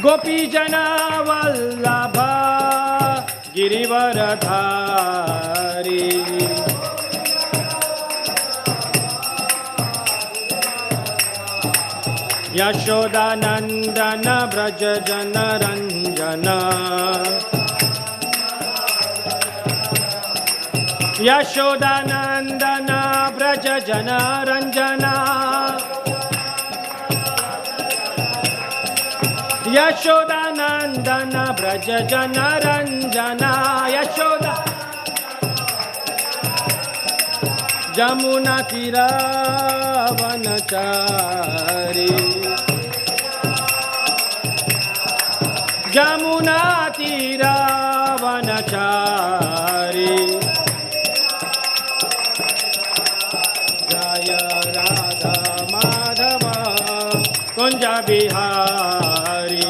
गोपीजना वल्लभा गिरिवरधारी यशोदानंदन व्रज जन रंजन यशोदानंदन व्रज जन रंजना यशोदानंदन व्रज जन रंजना यशोदा जमुना तीरावनचारी जमुना तीरावनचारी जय राधा माधव कुंज बिहारी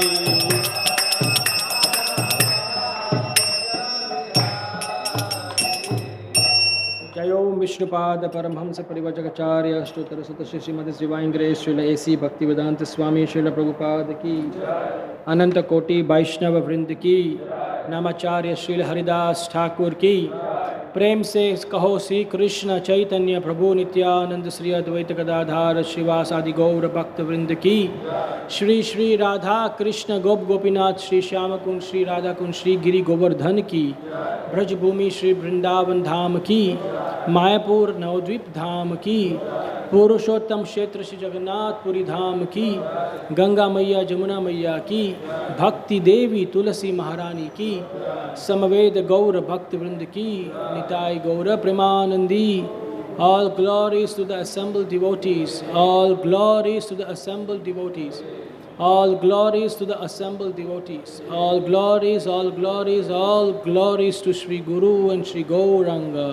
जयो विष्णुपाद परमहंस परिवजकाचार्य अष्टोत्तर शत श्रीमद divine grace Srila A C Bhaktivedanta Swami Srila Prabhupada की अनंत कोटि वैष्णव वृंद की नामाचार्य श्रील हरिदास ठाकुर की प्रेम से कहो श्री कृष्ण चैतन्य प्रभु नित्यानंद श्री अद्वैत गदाधार श्रीवासादि गौर भक्त वृंद की श्री श्री राधा कृष्ण गोप गोपीनाथ श्री श्याम कुंज श्री राधा कुंज श्री गिरि गोवर्धन की ब्रजभूमि श्री वृंदावन धाम की मायापुर नवद्वीप धाम की पुरुषोत्तम क्षेत्र श्री जगन्नाथपुरी धाम की गंगा मैया जमुना मैया की भक्ति देवी तुलसी महारानी की समवेद गौर भक्त वृंद की निताय गौर Premanandi all glories to the assembled devotees all glories to the assembled devotees all glories to the assembled devotees all glories all glories all glories to Sri Guru and Sri Gauranga.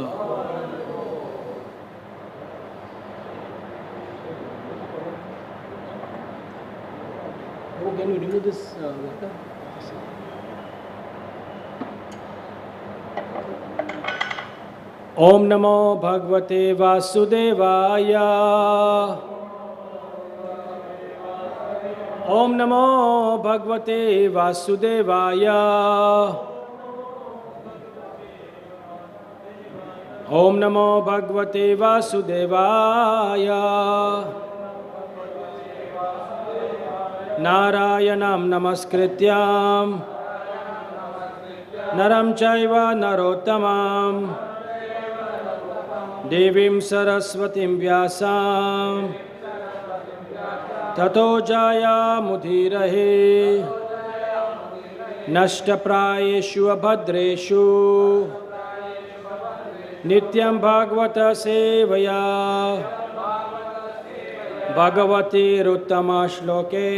Can you remove this water? Om Namo Bhagavate Vasudevaya. Om Namo Bhagavate Vasudevaya. Om Namo Bhagavate Vasudevaya. Narayanam Namaskrityam Naram Chaiva Narottamam Devim Saraswatim Vyasam Tato Jaya Mudhirahe Nashtaprayeshu Abhadreshu Nityam Bhagavata Sevaya Bhagavati Ruttama Shloke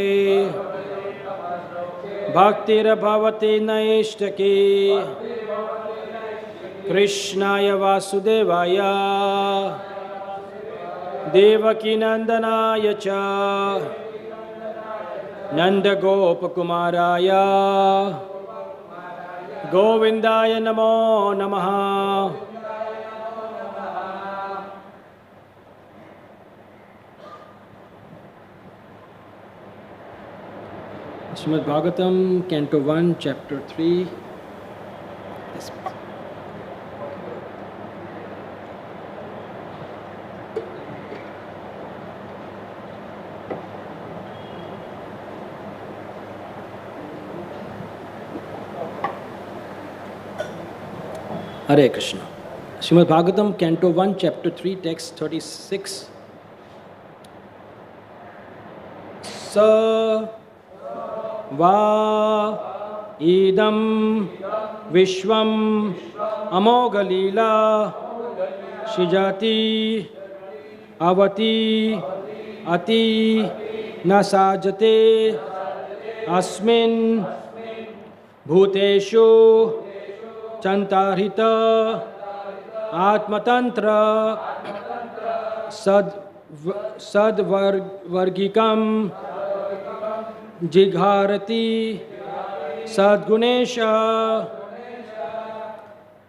Bhaktir Bhavati Naishtaki Krishnaya Vasudevaya Devaki Nandanaya Cha Nanda Gopakumaraya Govindaya Namo Namaha. Srimad Bhagavatam, Canto 1, Chapter 3. Hare Krishna. Srimad Bhagavatam, Canto 1, Chapter 3, Text 36. Sa va idam vishvam amogalila shijati avati ati nasajate asmin bhuteshu chantarhita atmatantra sadvargikam jigharati sadgunesha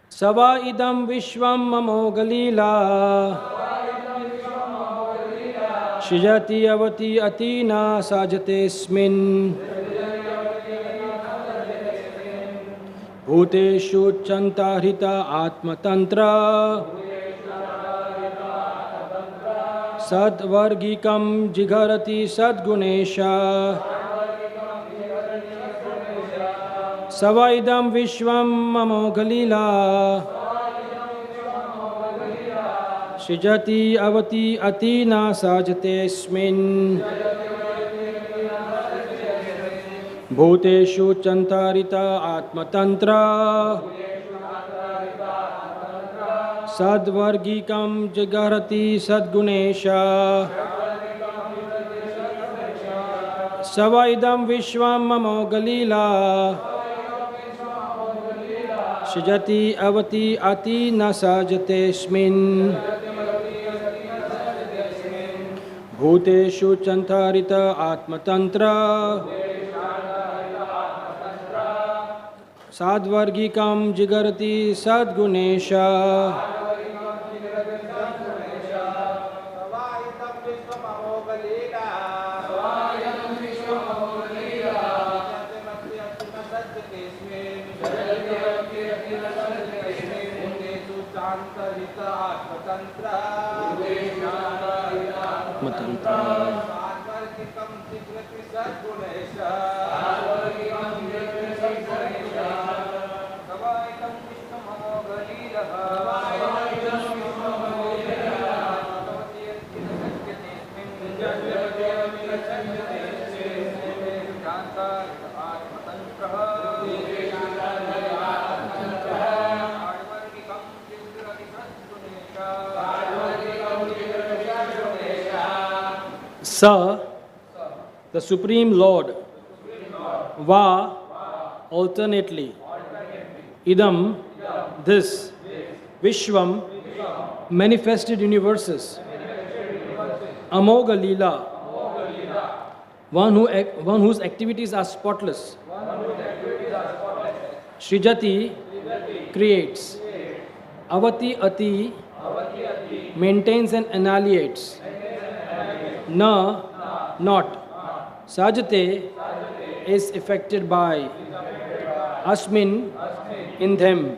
sava idam vishvam amogalila shijati avati atina sajate smin Bhuteshu chantarita atmatantra Sadvargikam jigharati sadgunesha Savaidam vishvam mamoghalila Shrijati avati atina sajatesmin Bhuteshu chantarita atmatantra Sadvargikam jagarati sadgunesha Savaidam vishvam mamoghalila Shrijati avati atina sajatesmin Bhuteshu chantarita atmatantra Sadvargikam jigarati sadgunesha Sa, the Supreme Lord, Va, alternately, Idam, this, Vishwam, manifested universes, Amoga Leela, one whose activities are spotless, Srijati, creates, Avati Ati, maintains and annihilates, Na, not, Sajate, is affected by, Asmin, in them,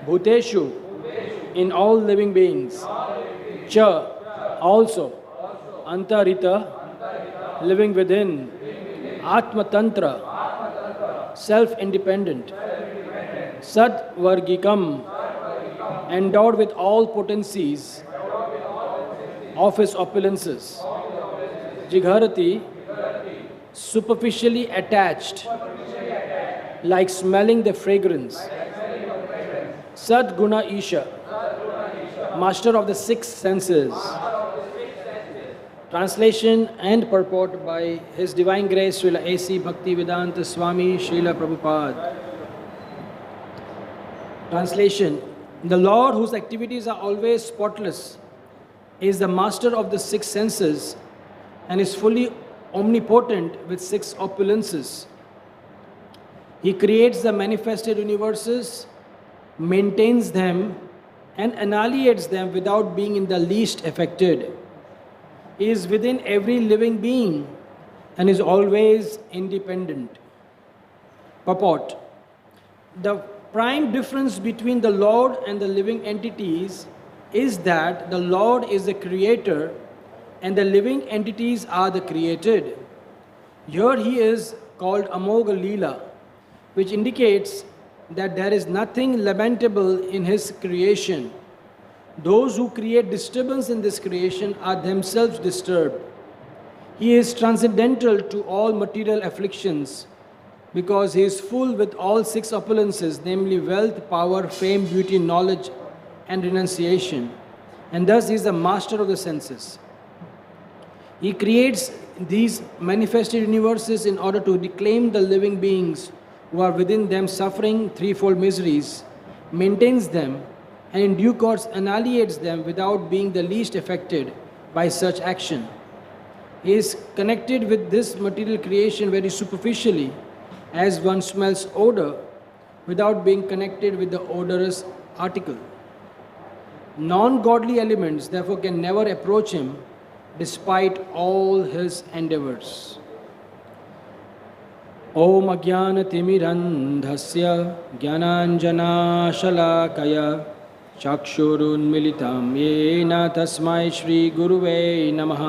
Bhuteshu, in all living beings, Cha, also, Antarita, living within, Atma Tantra, self-independent, Sat Vargikam, endowed with all potencies of his opulences, Jigharati, superficially attached, like smelling the fragrance, Sadguna Isha, master of the six senses. Translation and purport by His Divine Grace Srila A.C. Bhaktivedanta Swami Srila Prabhupada. Translation: the Lord, whose activities are always spotless, is the master of the six senses and is fully omnipotent with six opulences. He creates the manifested universes, maintains them, and annihilates them without being in the least affected. He is within every living being and is always independent. Purport: the prime difference between the Lord and the living entities is that the Lord is the creator and the living entities are the created. Here he is called Amoga Leela, which indicates that there is nothing lamentable in his creation. Those who create disturbance in this creation are themselves disturbed. He is transcendental to all material afflictions because he is full with all six opulences, namely wealth, power, fame, beauty, knowledge, and renunciation. And thus he is the master of the senses. He creates these manifested universes in order to reclaim the living beings who are within them suffering threefold miseries, maintains them, and in due course annihilates them without being the least affected by such action. He is connected with this material creation very superficially, as one smells odor without being connected with the odorous article. Non-godly elements therefore can never approach him despite all his endeavors. ॐ अज्ञानतिमिरन्धस्य ज्ञानाञ्जनाशलाकय चक्षुरुन्मिलितं येन तस्मै श्रीगुरुवे नमः।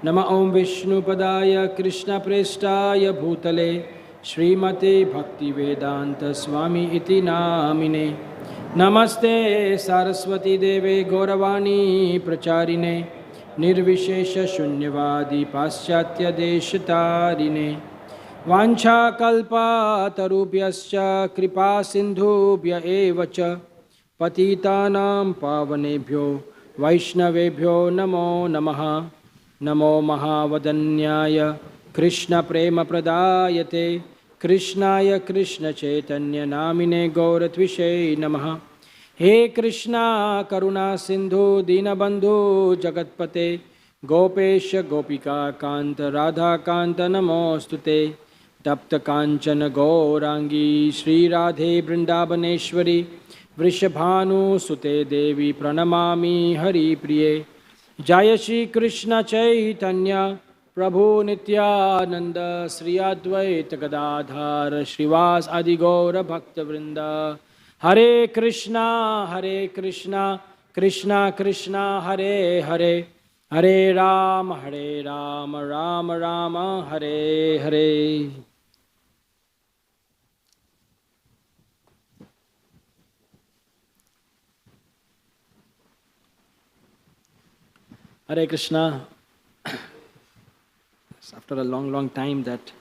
नमः ॐ विष्णुपदाय कृष्णप्रेष्ठाय भूतले श्रीमते भक्तिवेदान्तस्वामी इति नामिने। नमस्ते सरस्वती देवे गौरवाणी प्रचारिणे निर्विशेषशून्यवादी पाश्चात्यदेशतारिणे। वाञ्छाकल्पतरुभ्यश्च कृपासिन्धुभ्य एव च पतितानां पावनेभ्यो वैष्णवेभ्यो नमो नमः। नमो महावदन्याय कृष्णप्रेमप्रदायते कृष्णाय कृष्णचैतन्यनामिने गौरत्विषे नमः। हे कृष्णा करुणा सिन्धु दीनबन्धु जगत्पते गोपेश गोपिका कांत राधा कांत नमोस्तुते। तप्त कांचन गौरांगी श्री राधे वृंदावनेश्वरी वृषभानुसुते देवी प्रणमामि हरिप्रिये। जय श्री कृष्ण चैतन्य प्रभु नित्यानंद श्री अद्वैत गदाधर श्रीवास आदि गौर भक्तवृंद। हरे Krishna Krishna Krishna Hare Hare Hare Ram Ram Ram Hare Hare. Hare Krishna. It's after a long time that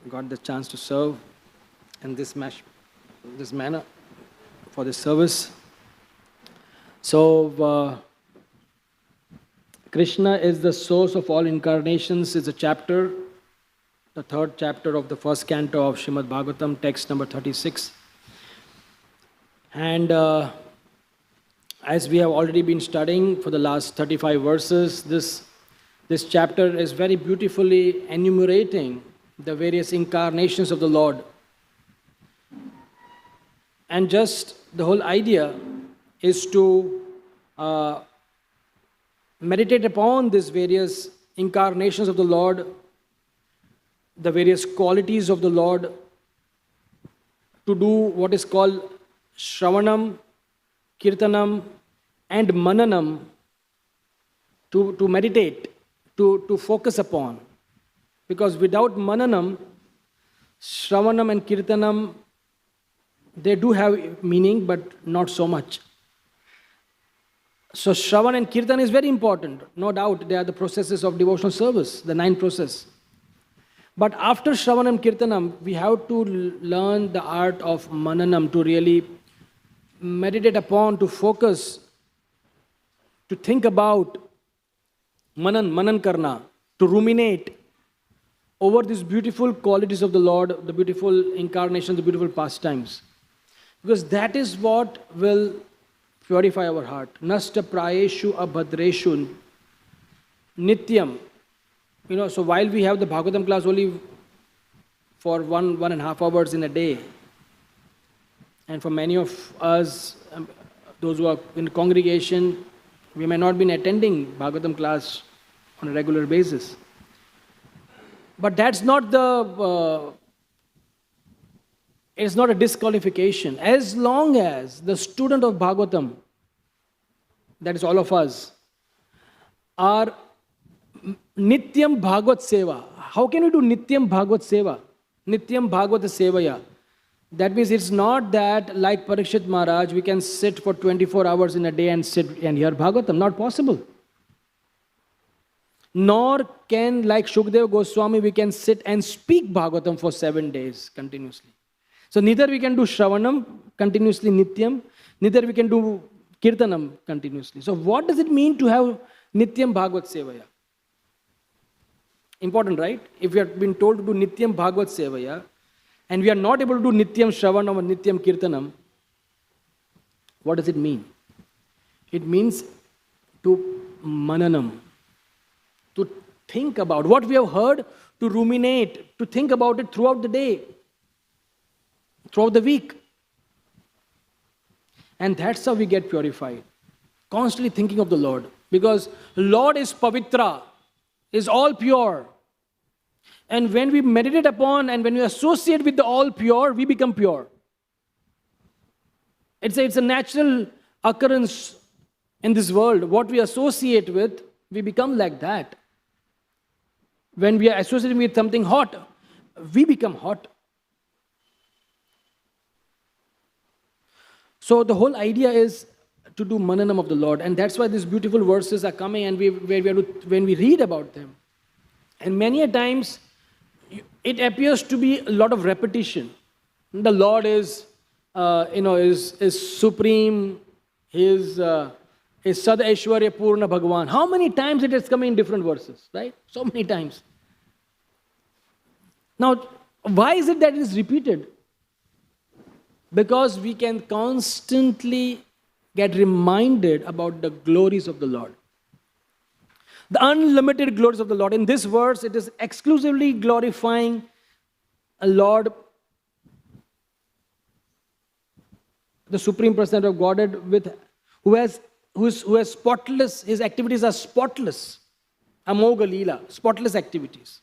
I got the chance to serve in this manner for this service. So, Krishna is the source of all incarnations is a chapter, the third chapter of the first canto of Srimad Bhagavatam, text number 36. And as we have already been studying for the last 35 verses, this chapter is very beautifully enumerating the various incarnations of the Lord. And just the whole idea is to meditate upon these various incarnations of the Lord, the various qualities of the Lord, to do what is called Shravanam, Kirtanam and Mananam, to meditate, to focus upon. Because without Mananam, Shravanam and Kirtanam, they do have meaning but not so much. So Shravan and Kirtan is very important, no doubt. They are the processes of devotional service, the 9 processes. But after Shravan and Kirtanam, we have to learn the art of Mananam, to really meditate upon, to focus, to think about, manan karna, to ruminate over these beautiful qualities of the Lord, the beautiful incarnations, the beautiful pastimes. Because that is what will purify our heart. Nasta prayeshu abhadreshu nityam. So while we have the Bhagavatam class only for 1.5 hours in a day, and for many of us, those who are in congregation, we may not be attending Bhagavatam class on a regular basis. But that's not it's not a disqualification. As long as the student of Bhagavatam, that is all of us, are Nityam Bhagavat Seva. How can we do Nityam Bhagavat Seva? Nityam Bhagavat Sevaya. That means it's not that like Parikshit Maharaj, we can sit for 24 hours in a day and sit and hear Bhagavatam. Not possible. Nor can, like Shukdev Goswami, we can sit and speak Bhagavatam for 7 days continuously. So neither we can do Shravanam continuously, Nityam, neither we can do Kirtanam continuously. So what does it mean to have Nityam Bhagavat Sevaya? Important, right? If we have been told to do Nityam Bhagavat Sevaya, and we are not able to do Nityam Shravanam or Nityam Kirtanam, what does it mean? It means to Mananam, to think about what we have heard, to ruminate, to think about it throughout the day, throughout the week. And that's how we get purified. Constantly thinking of the Lord. Because Lord is Pavitra, is all pure. And when we meditate upon and when we associate with the all pure, we become pure. It's a natural occurrence in this world. What we associate with, we become like that. When we are associating with something hot, we become hot. So the whole idea is to do mananam of the Lord, and that's why these beautiful verses are coming, and when we read about them, and many a times it appears to be a lot of repetition. The Lord is supreme. He is Sad Aishwarya Purna Bhagavan. How many times it has come in different verses, right? So many times. Now, why is it that it is repeated? Because we can constantly get reminded about the glories of the Lord. The unlimited glories of the Lord. In this verse, it is exclusively glorifying a Lord, the Supreme Personality of Godhead, who has spotless, his activities are spotless. Amoga Leela, spotless activities.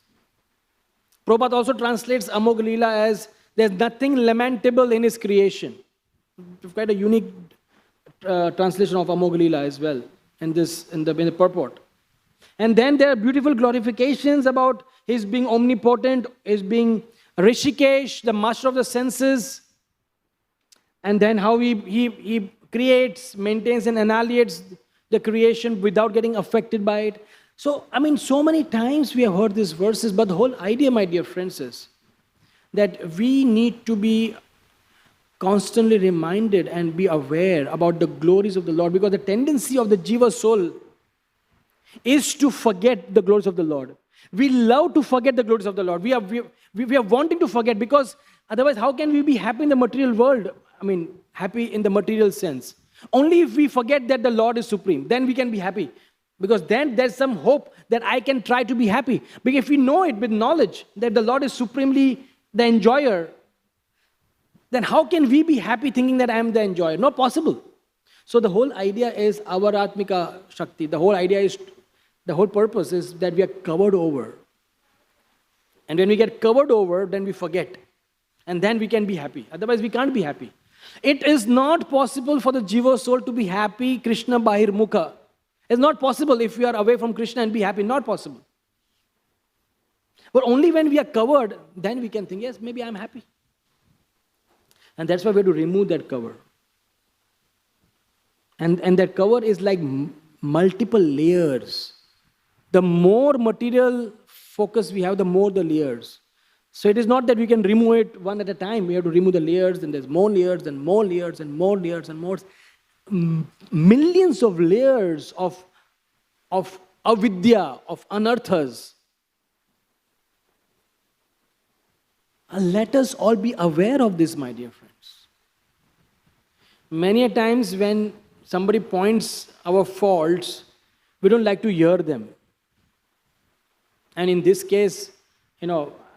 Prabhupada also translates Amoga Leela as there's nothing lamentable in his creation. It's quite a unique translation of Amoga Leela as well in the purport. And then there are beautiful glorifications about his being omnipotent, his being Rishikesh, the master of the senses, and then how he creates, maintains and annihilates the creation without getting affected by it. So, so many times we have heard these verses, but the whole idea, my dear friends, is that we need to be constantly reminded and be aware about the glories of the Lord, because the tendency of the Jiva soul is to forget the glories of the Lord. We love to forget the glories of the Lord. We are wanting to forget, because otherwise how can we be happy in the material world? Happy in the material sense. Only if we forget that the Lord is supreme, then we can be happy. Because then there's some hope that I can try to be happy. Because if we know it with knowledge that the Lord is supremely the enjoyer, then how can we be happy thinking that I am the enjoyer? Not possible. So the whole idea is our Atmika Shakti. The whole purpose is that we are covered over. And when we get covered over, then we forget. And then we can be happy. Otherwise we can't be happy. It is not possible for the Jiva soul to be happy Krishna Bahir Mukha. It's not possible if we are away from Krishna and be happy. Not possible. But only when we are covered, then we can think, yes, maybe I'm happy. And that's why we have to remove that cover. And that cover is like multiple layers. The more material focus we have, the more the layers. So it is not that we can remove it one at a time. We have to remove the layers, and there's more layers and more layers and more layers and more. Millions of layers of avidya, of anarthas. Let us all be aware of this, my dear friends. Many a times when somebody points our faults, we don't like to hear them. And in this case,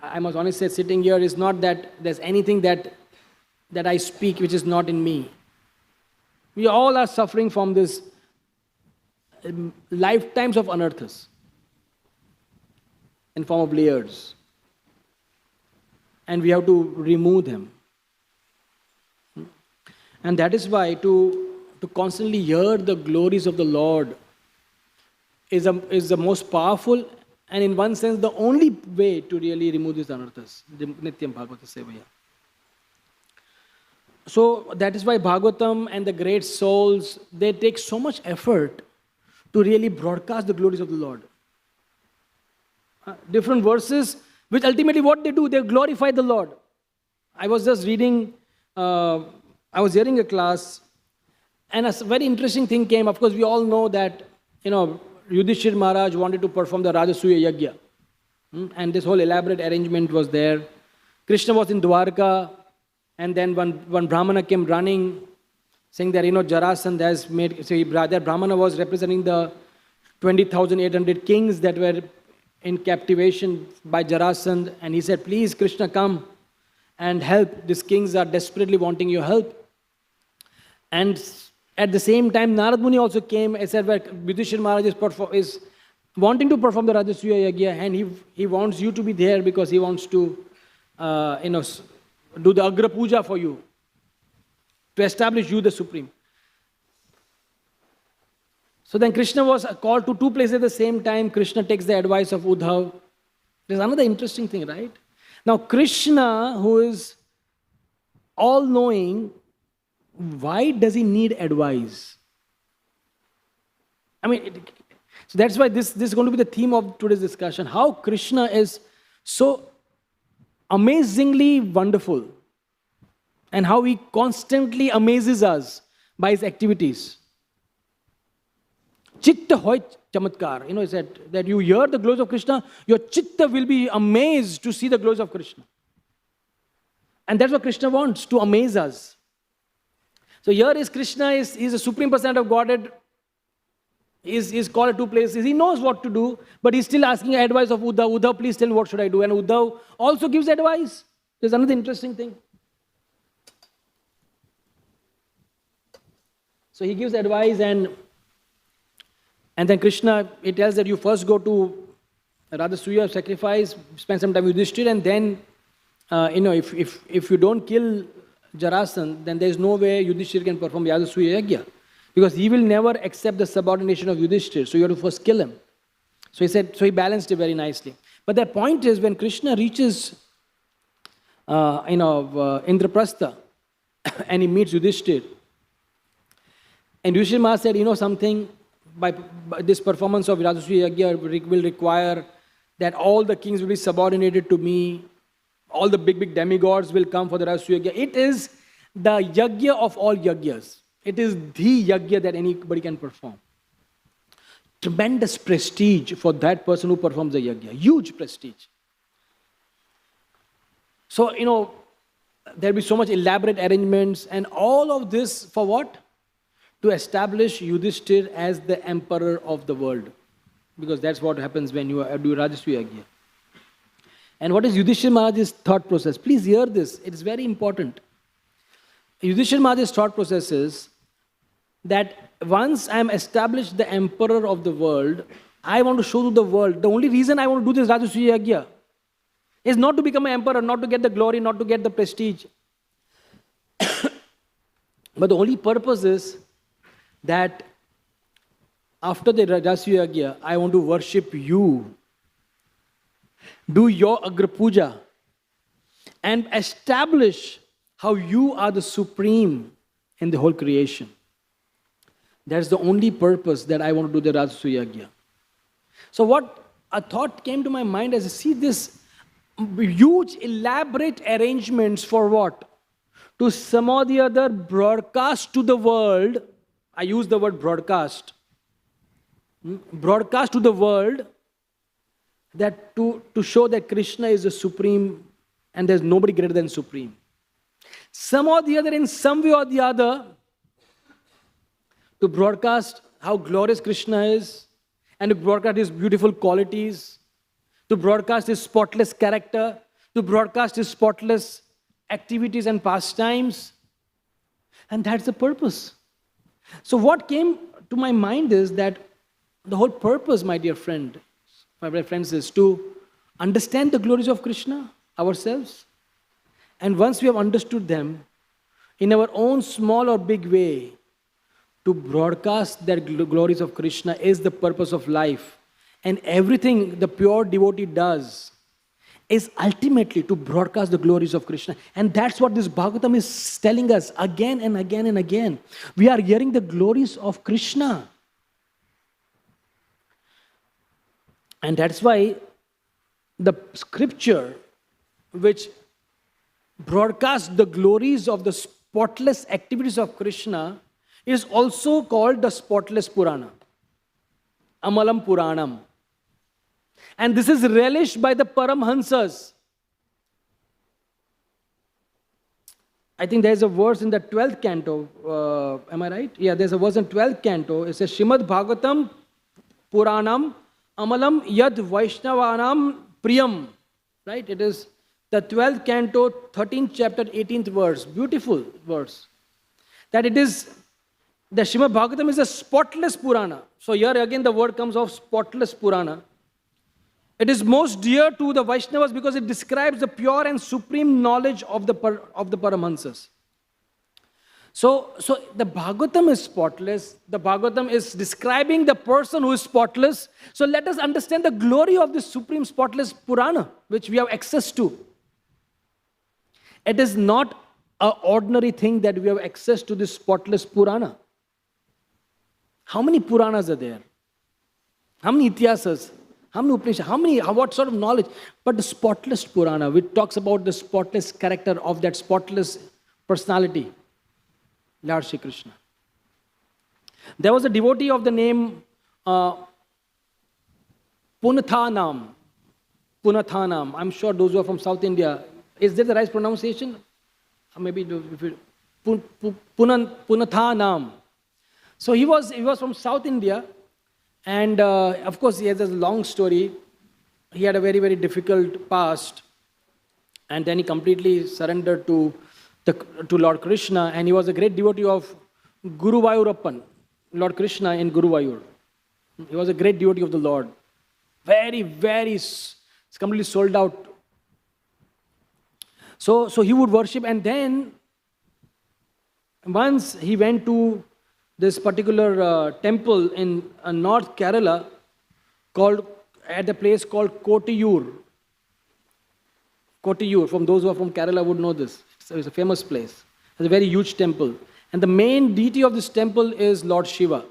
I must honestly say, sitting here is not that there's anything that I speak which is not in me. We all are suffering from this lifetimes of anarthas in form of layers. And we have to remove them. And that is why to constantly hear the glories of the Lord is the most powerful, and in one sense the only way to really remove these anarthas. Nityam Bhagavata Sevaya. So that is why Bhagavatam and the great souls, they take so much effort to really broadcast the glories of the Lord. Different verses, which ultimately what they do, they glorify the Lord. I was just reading, I was hearing a class, and a very interesting thing came. Of course, we all know that, Yudhishthir Maharaj wanted to perform the Rajasuya Yagya. And this whole elaborate arrangement was there. Krishna was in Dwarka, and then one Brahmana came running, saying that, Jarasandha has made, so that Brahmana was representing the 20,800 kings that were in captivation by Jarasandha, and he said, please, Krishna, come and help. These kings are desperately wanting your help. And at the same time, Narad Muni also came and said, well, Yudhishthira Maharaj is wanting to perform the Rajasuya Yagya, and he wants you to be there because he wants to, do the Agra Puja for you, to establish you the supreme. So then Krishna was called to two places at the same time. Krishna takes the advice of Uddhav. There's another interesting thing, right? Now Krishna, who is all-knowing, why does he need advice? I mean, so that's why this is going to be the theme of today's discussion. How Krishna is so amazingly wonderful, and how he constantly amazes us by his activities. Chitta hoy chamatkar. He said that you hear the glories of Krishna, your chitta will be amazed to see the glories of Krishna. And that's what Krishna wants, to amaze us. So here is Krishna, is a supreme person of Godhead. He's called at two places. He knows what to do, but he's still asking advice of Uddhav. Uddhav, please tell me what should I do. And Uddhav also gives advice. There's another interesting thing. So he gives advice, and then Krishna, he tells that you first go to Radhasuya, sacrifice, spend some time with Yudhishthira, and then, if you don't kill Jarasandha, then there is no way Yudhishthira can perform Radhasuya Yagya. Because he will never accept the subordination of Yudhishthira, so you have to first kill him. So he balanced it very nicely. But the point is, when Krishna reaches, Indraprastha, and he meets Yudhishthira, and Yudhishthira Maharaj said, something, by this performance of Rajasuya Yagya will require that all the kings will be subordinated to me, all the big demigods will come for the Rajasuya Yagya. It is the Yagya of all Yagyas. It is the Yagya that anybody can perform. Tremendous prestige for that person who performs the Yagya. Huge prestige. So, there will be so much elaborate arrangements, and all of this for what? To establish Yudhishthira as the emperor of the world. Because that's what happens when you do Rajasuya Yagya. And what is Yudhishthira Maharaj's thought process? Please hear this. It is very important. Yudhishthira Maharaj's thought process is that once I am established the emperor of the world, I want to show to the world, the only reason I want to do this Rajasuya Yagya is not to become an emperor, not to get the glory, not to get the prestige. But the only purpose is that after the Rajasuya Yagya, I want to worship you, do your Agra Puja, and establish how you are the supreme in the whole creation. That's the only purpose that I want to do the Rajasuya Yagya. So what a thought came to my mind as I see this huge elaborate arrangements for what? To some or the other broadcast to the world. I use the word broadcast. Broadcast to the world that to show that Krishna is the supreme and there's nobody greater than supreme. Some or the other, in some way or the other, to broadcast how glorious Krishna is, and to broadcast his beautiful qualities, to broadcast his spotless character, to broadcast his spotless activities and pastimes. And that's the purpose. So what came to my mind is that the whole purpose, my dear friend, my dear friends, is to understand the glories of Krishna ourselves. And once we have understood them, in our own small or big way, to broadcast the glories of Krishna is the purpose of life. And everything the pure devotee does is ultimately to broadcast the glories of Krishna. And that's what this Bhagavatam is telling us again and again and again. We are hearing the glories of Krishna. And that's why the scripture which broadcasts the glories of the spotless activities of Krishna is also called the spotless Purana. Amalam Puranam. And this is relished by the Paramhansas. I think there is a verse in the 12th canto. Am I right? Yeah, there's a verse in 12th canto. It says, Srimad Bhagavatam Puranam Amalam Yad Vaishnavanam Priyam. Right? It is the 12th canto, 13th chapter, 18th verse. Beautiful verse. That it is, the Srimad Bhagavatam is a spotless Purana. So here again the word comes of spotless Purana. It is most dear to the Vaishnavas because it describes the pure and supreme knowledge of the Paramahansas. So the Bhagavatam is spotless. The Bhagavatam is describing the person who is spotless. So let us understand the glory of this supreme spotless Purana, which we have access to. It is not an ordinary thing that we have access to this spotless Purana. How many Puranas are there? How many Ityasas? How many Upanishads? What sort of knowledge? But the spotless Purana, which talks about the spotless character of that spotless personality, Lord Shri Krishna. There was a devotee of the name Punathanam. Punathanam. I'm sure those who are from South India, is that the right pronunciation? Maybe Punathanam. So he was from South India, and of course he has a long story. He had a very, very difficult past, and then he completely surrendered to Lord Krishna, and he was a great devotee of Guru Vayurappan, Lord Krishna in Guru Vayur. He was a great devotee of the Lord. Very, very, completely sold out. So he would worship, and then once he went to this particular temple in North Kerala, at a place called Kotiyur. Kotiyur, from those who are from Kerala would know this. It's a famous place. It's a very huge temple. And the main deity of this temple is Lord Shiva.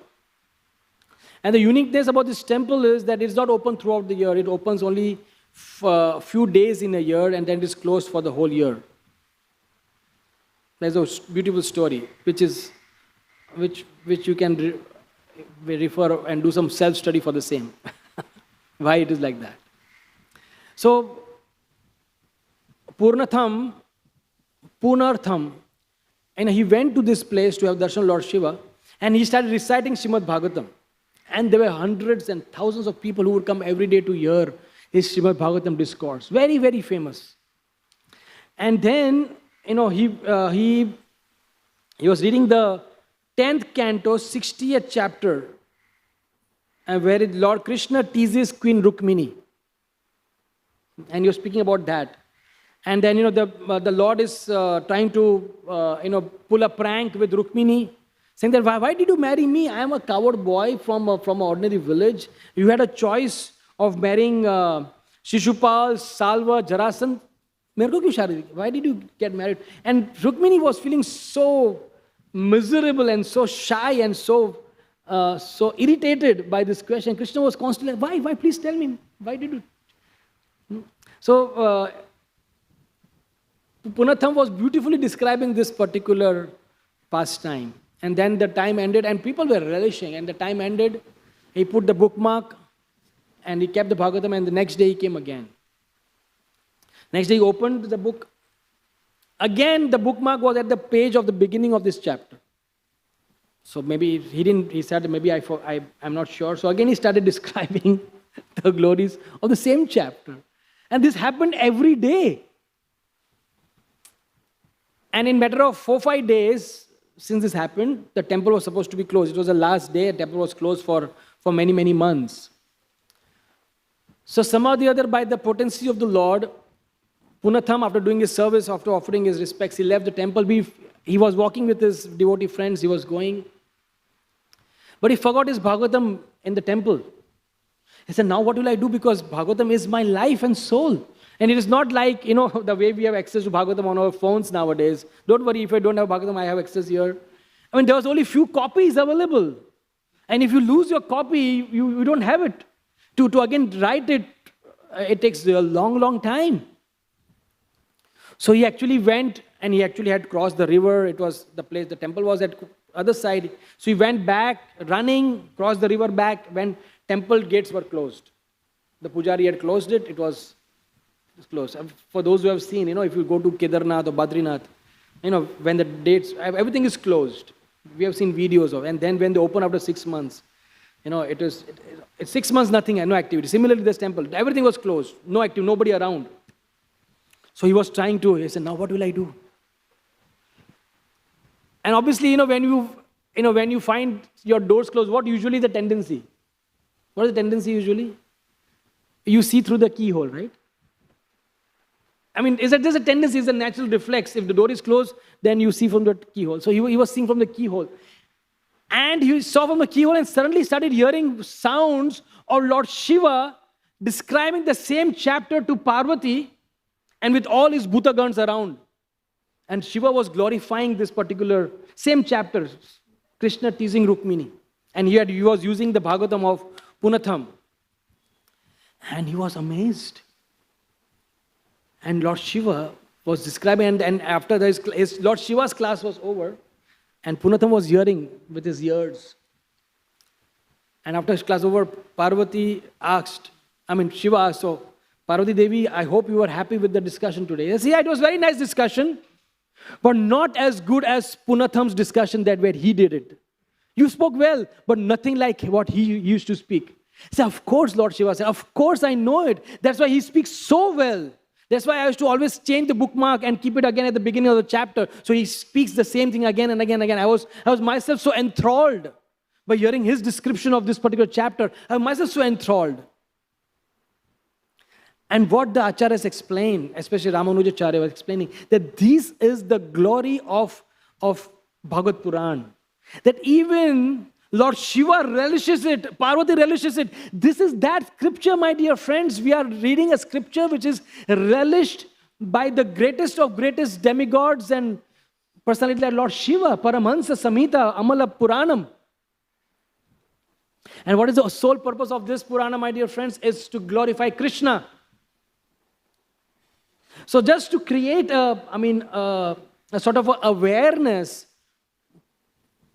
And the uniqueness about this temple is that it's not open throughout the year. It opens only for a few days in a year, and then it is closed for the whole year. There's a beautiful story, which you can refer and do some self-study for the same. Why it is like that. So, Punartham, and he went to this place to have darshan of Lord Shiva, and he started reciting Srimad Bhagavatam. And there were hundreds and thousands of people who would come every day to hear his Srimad Bhagavatam discourse. Very, very famous. And then, he was reading the 10th canto, 60th chapter, where Lord Krishna teases Queen Rukmini. And he was speaking about that. And then, the Lord is trying to, pull a prank with Rukmini, saying that, why did you marry me? I am a coward boy from an ordinary village. You had a choice of marrying Shishupal, Salva, Jarasandh. Why did you get married? And Rukmini was feeling so miserable and so shy and so irritated by this question. Krishna was constantly, why? Please tell me. Why did you? So, Punatham was beautifully describing this particular pastime. And then the time ended, and people were relishing. And the time ended, he put the bookmark, and he kept the Bhagavatam, and the next day he came again. Next day he opened the book. Again, the bookmark was at the page of the beginning of this chapter. So maybe he said, maybe I'm not sure. So again he started describing the glories of the same chapter. And this happened every day. And in matter of 4-5 days, since this happened, the temple was supposed to be closed. It was the last day, the temple was closed for many, many months. So somehow or the other, by the potency of the Lord, Punatham, after doing his service, after offering his respects, he left the temple. He was walking with his devotee friends, he was going. But he forgot his Bhagavatam in the temple. He said, now what will I do? Because Bhagavatam is my life and soul. And it is not like, the way we have access to Bhagavatam on our phones nowadays. Don't worry, if I don't have Bhagavatam, I have access here. I mean, there was only few copies available. And if you lose your copy, you don't have it. To again write it, it takes a long, long time. So he actually went, and he actually had crossed the river. It was the place, the temple was at other side. So he went back, running, crossed the river back, when temple gates were closed. The pujari had closed it, it was closed. For those who have seen, if you go to Kedarnath or Badrinath, when the dates, everything is closed. We have seen videos of, and then when they open after 6 months, it's 6 months, nothing, no activity. Similarly, this temple, everything was closed, no activity, nobody around. So he was he said, now what will I do? And obviously, when when you find your doors closed, what usually the tendency? What is the tendency usually? You see through the keyhole, right? I mean, is that just a tendency? Is a natural reflex. If the door is closed, then you see from the keyhole. So he was seeing from the keyhole. And he saw from the keyhole and suddenly started hearing sounds of Lord Shiva describing the same chapter to Parvati and with all his bhutagans around. And Shiva was glorifying this particular same chapter, Krishna teasing Rukmini. And he was using the Bhagavatam of Punatham. And he was amazed. And Lord Shiva was describing, and after his Lord Shiva's class was over, and Punatham was hearing with his ears. And after his class over, Shiva asked, so Parvati Devi, I hope you are happy with the discussion today. Yes, yeah, it was very nice discussion, but not as good as Punatham's discussion that where he did it. You spoke well, but nothing like what he used to speak. So of course, Lord Shiva said, of course I know it. That's why he speaks so well. That's why I used to always change the bookmark and keep it again at the beginning of the chapter. So he speaks the same thing again and again and again. I was myself so enthralled by hearing his description of this particular chapter. I was myself so enthralled. And what the Acharyas explained, especially Ramanujacharya was explaining, that this is the glory of Bhagavad Puran. That even Lord Shiva relishes it, Parvati relishes it. This is that scripture, my dear friends. We are reading a scripture which is relished by the greatest of greatest demigods and personality like Lord Shiva, Paramahansa Samhita, Amala Puranam. And what is the sole purpose of this Purana, my dear friends, is to glorify Krishna. So just to create a sort of awareness,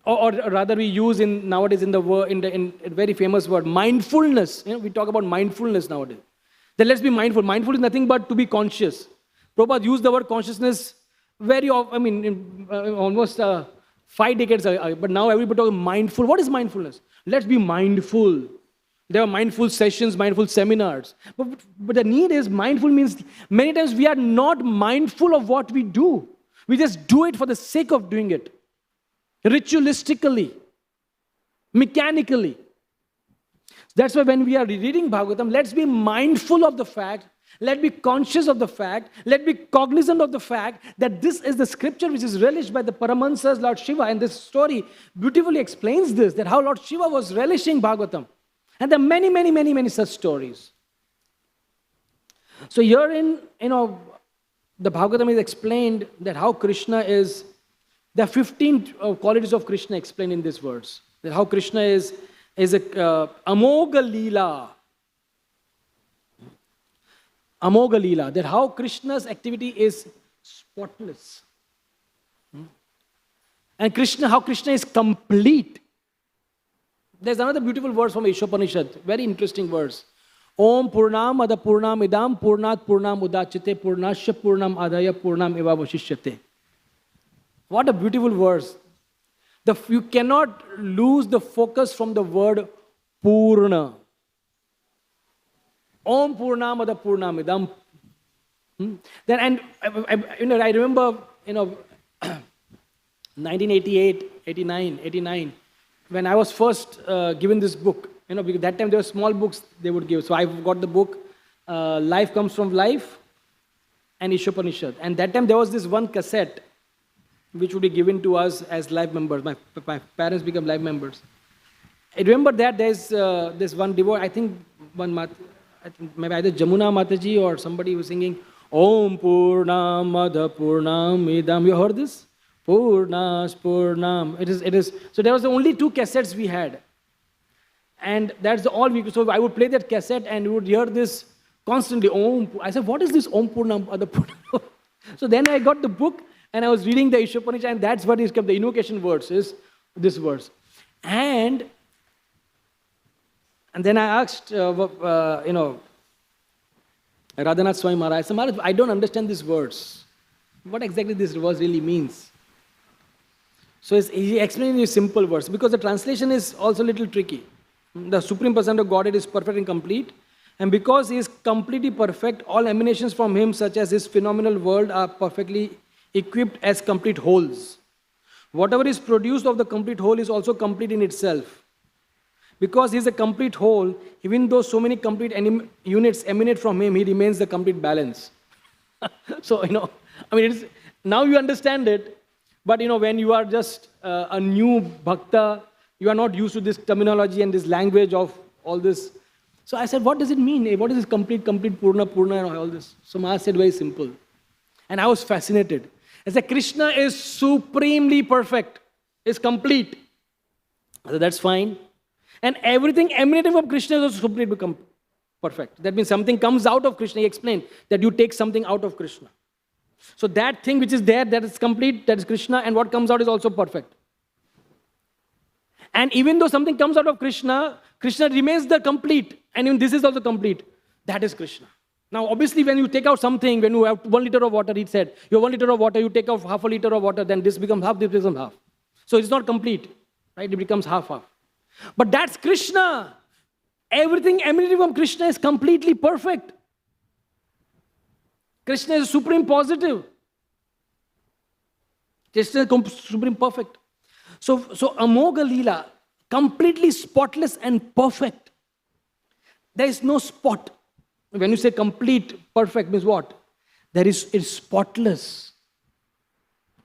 or rather we use nowadays in a very famous word, mindfulness. We talk about mindfulness nowadays. Then let's be mindful. Mindful is nothing but to be conscious. Prabhupada used the word consciousness very often, almost 5 decades ago. But now everybody talks mindful. What is mindfulness? Let's be mindful. There are mindful sessions, mindful seminars. But the need is, mindful means many times we are not mindful of what we do. We just do it for the sake of doing it. Ritualistically, mechanically. That's why when we are reading Bhagavatam, let's be mindful of the fact, let's be conscious of the fact, let's be cognizant of the fact that this is the scripture which is relished by the Paramahansas, Lord Shiva. And this story beautifully explains this, that how Lord Shiva was relishing Bhagavatam. And there are many, many, many, many such stories. So herein, the Bhagavatam is explained that how Krishna is. There are 15 qualities of Krishna explained in this verse. That how Krishna is a Amoga Leela. Amoga Leela. That how Krishna's activity is spotless. And how Krishna is complete. There's another beautiful verse from Ishopanishad. Very interesting verse. Om Purnam Ada Purnam Idam Purnat Purnam Udachite Purnasya Purnam Adaya Purnam Eva Vashishyate. What a beautiful verse. You cannot lose the focus from the word Purna. Om Purnam Ada Purnam Idam. Then, I remember, 1988, 89, when I was first given this book, because that time there were small books they would give. So I got the book, Life Comes From Life and Ishopanishad. And that time there was this one cassette which would be given to us as life members. My parents became life members. I remember that there's this one devotee, I think maybe either Jamuna Mataji or somebody was singing, Om Purnam Madha Purnam Idam. You heard this? Purnas Purnam. It is. So there was only 2 cassettes we had. And that's all we could. So I would play that cassette and we would hear this constantly. I said, what is this Om Purnam Madha Purnam? So then I got the book and I was reading the Ishopanishad, and that's what is kept. The invocation verse is this verse. And then I asked, Radhanath Swami Maharaj, I said, Maharaj, I don't understand this verse. What exactly this verse really means? So he explained in a simple verse, because the translation is also a little tricky. The Supreme Person of Godhead is perfect and complete, and because he is completely perfect, all emanations from him, such as his phenomenal world, are perfectly equipped as complete wholes. Whatever is produced of the complete whole is also complete in itself. Because he is a complete whole, even though so many complete units emanate from him, he remains the complete balance. So, now you understand it, but when you are just a new bhakta, you are not used to this terminology and this language of all this. So I said, what does it mean? What is this complete, purna, and all this? So Maharaj said, very simple. And I was fascinated. I said, Krishna is supremely perfect, is complete. I said, that's fine. And everything emanating from Krishna is also supremely perfect. That means something comes out of Krishna. He explained that you take something out of Krishna. So that thing which is there, that is complete, that is Krishna, and what comes out is also perfect. And even though something comes out of Krishna, Krishna remains the complete. And even this is also complete. That is Krishna. Now, obviously, when you take out something, when you have 1 liter of water, he said, you have 1 liter of water, you take out half a liter of water, then this becomes half, this becomes half. So it's not complete, right? It becomes half-half. But that's Krishna. Everything emanating from Krishna is completely perfect. Krishna is supreme positive. Krishna is supreme perfect. So Amogha Leela, completely spotless and perfect. There is no spot. When you say complete, perfect means what? It's spotless.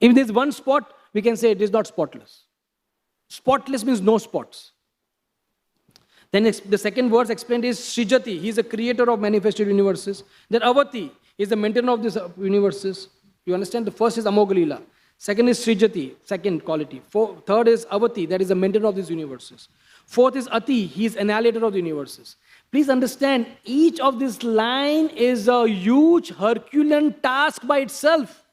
If there's one spot, we can say it is not spotless. Spotless means no spots. Then the second verse explained is Srijati. He is the creator of manifested universes. Then Avati is the maintainer of these universes. You understand? The first is Amogha Leela. Second is Srijati, second quality. Third is Avati, that is the maintainer of these universes. Fourth is Ati, he is annihilator of the universes. Please understand, each of this line is a huge Herculean task by itself.